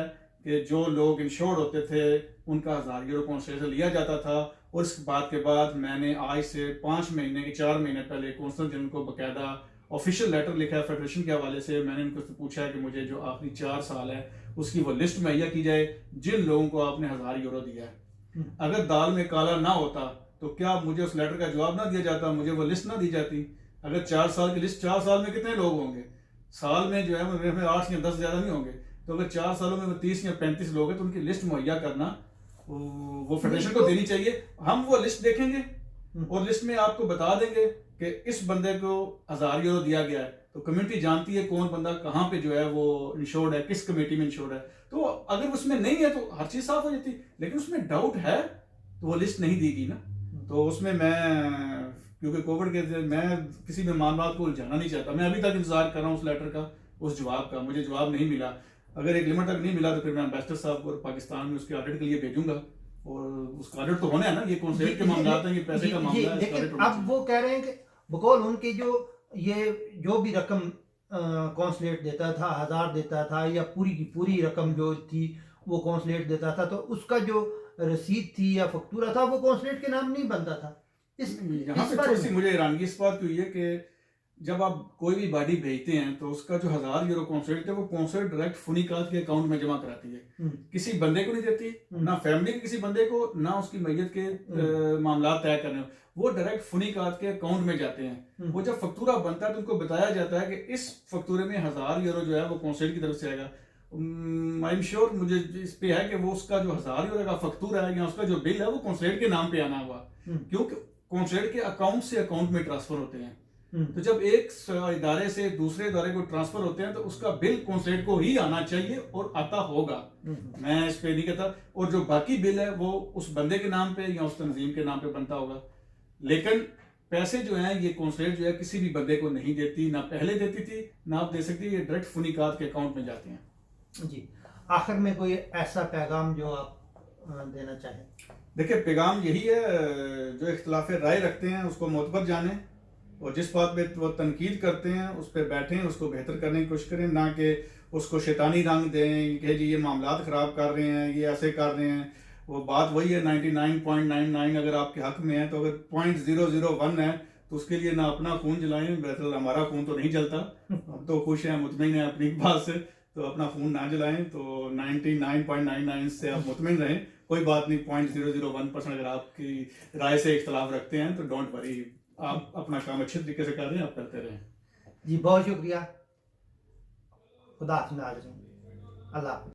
کہ جو لوگ انشورڈ ہوتے تھے ان کا 1000 یورو کونسل سے لیا جاتا تھا. اور اس بات کے بعد میں نے آج سے 4 مہینے پہلے کونسل جنرل کو باقاعدہ آفیشیل لیٹر لکھا ہے فیڈریشن کے حوالے سے. میں نے ان کو پوچھا ہے کہ مجھے جو آخری 4 سال ہے اس کی وہ لسٹ مہیا کی جائے جن لوگوں کو آپ نے 1000 یورو دیا ہے. اگر دال میں کالا نہ ہوتا تو کیا مجھے اس لیٹر کا جواب نہ دیا جاتا, مجھے وہ لسٹ نہ دی جاتی. اگر 4 سال کی لسٹ, 4 سال میں کتنے لوگ ہوں گے, سال میں جو ہے میرے میں 8 یا 10 زیادہ نہیں ہوں گے, تو اگر 4 سالوں میں 30 یا 35 لوگ ہیں تو ان کی لسٹ مہیا کرنا وہ فیڈریشن کو دینی چاہیے. ہم وہ لسٹ دیکھیں گے اور لسٹ میں آپ کو بتا دیں گے کہ اس بندے کو 1000 یورو دیا گیا ہے, تو کمیونٹی جانتی ہے کون بندہ کہاں پہ جو ہے وہ انشورڈ ہے, کس کمیٹی میں انشورڈ ہے. تو اگر اس میں نہیں ہے تو ہر چیز صاف ہو جاتی, لیکن اس میں ڈاؤٹ ہے تو وہ لسٹ نہیں دی گئی نا. تو اس میں کیونکہ کووڈ کے میں کسی میں معاملات کو الجھانا نہیں چاہتا. میں ابھی تک انتظار کر رہا ہوں اس لیٹر کا, اس جواب کا. مجھے جواب نہیں ملا. اگر ایک لمٹ تک نہیں ملا تو پھر میں امبیسڈر صاحب کو پاکستان میں اس کے آڈٹ کے لیے بھیجوں گا, اور اس کا آڈٹ تو ہونا ہے نا, یہ کونسلیٹ کے معاملات ہیں, یہ پیسے کا معاملہ ہے. لیکن اب وہ کہہ رہے ہیں کہ بقول ان کی جو بھی رقم کونسلیٹ دیتا تھا 1000 دیتا تھا یا پوری کی پوری رقم جو تھی وہ کونسلیٹ دیتا تھا, تو اس کا جو رسید تھی یا فکتورہ تھا وہ کونسلیٹ کے نام نہیں بنتا تھا. یہاں پہ تھوڑی سی مجھے حیرانگی اس بات کی ہوئی ہے کہ جب آپ کوئی بھی باڈی بھیجتے ہیں تو اس کا جو 1000 یورو کونسلیٹ ہے وہ کونسلیٹ ڈائریکٹ فنیکات کے اکاؤنٹ میں جمع کراتی ہے, کسی بندے کو نہیں دیتی, نہ فیملی کے کسی بندے کو, نہ اس کی میت کے معاملات طے کرنے, وہ ڈائریکٹ فنیکات کے اکاؤنٹ میں جاتے ہیں. وہ جب فکتورہ بنتا ہے تو ان کو بتایا جاتا ہے کہ اس فکتورے میں 1000 یورو جو ہے وہ کونسلیٹ کی طرف سے آئے گا. آئی ایم شیور مجھے اس پہ ہے کہ وہ اس کا جو 1000 یورو کا فکتورہ ہے یا اس کا جو بل ہے وہ کونسلیٹ کے نام پہ آنا ہوا, کیونکہ کونسلیٹ کے اکاؤنٹ سے اکاؤنٹ میں ٹرانسفر ہوتے ہیں. تو جب ایک ادارے سے دوسرے ادارے کو ٹرانسفر ہوتے ہیں تو اس کا بل کونسلیٹ کو ہی آنا چاہیے اور آتا ہوگا. میں اس پہ نہیں کہتا, اور جو باقی بل ہے وہ اس بندے کے نام پہ یا اس تنظیم کے نام پہ بنتا ہوگا. لیکن پیسے جو ہیں یہ کونسلیٹ جو ہے کسی بھی بندے کو نہیں دیتی, نہ پہلے دیتی تھی نہ آپ دے سکتی, یہ ڈائریکٹ فنیکات کے اکاؤنٹ میں جاتے ہیں. جی, آخر میں کوئی ایسا پیغام جو آپ دینا چاہیں؟ دیکھیں پیغام یہی ہے, جو اختلاف رائے رکھتے ہیں اس کو معتبر جانیں, اور جس بات پہ وہ تنقید کرتے ہیں اس پہ بیٹھیں, اس کو بہتر کرنے کی کوشش کریں, نہ کہ اس کو شیطانی رنگ دیں کہ جی یہ معاملات خراب کر رہے ہیں, یہ ایسے کر رہے ہیں. وہ بات وہی ہے 99.99 اگر آپ کے حق میں ہے, تو اگر 0.001 ہے تو اس کے لیے نہ اپنا خون جلائیں. بہتر ہمارا خون تو نہیں جلتا, ہم تو خوش ہیں مطمئن ہیں اپنی بات سے, تو اپنا خون نہ جلائیں. تو 99.99 سے آپ مطمئن رہیں, کوئی بات نہیں. 0.001% اگر آپ کی رائے سے اختلاف رکھتے ہیں تو ڈونٹ وری, آپ اپنا کام اچھے طریقے سے کر رہے ہیں, آپ کرتے رہیں. جی بہت شکریہ. خدا حافظ. اللہ حافظ.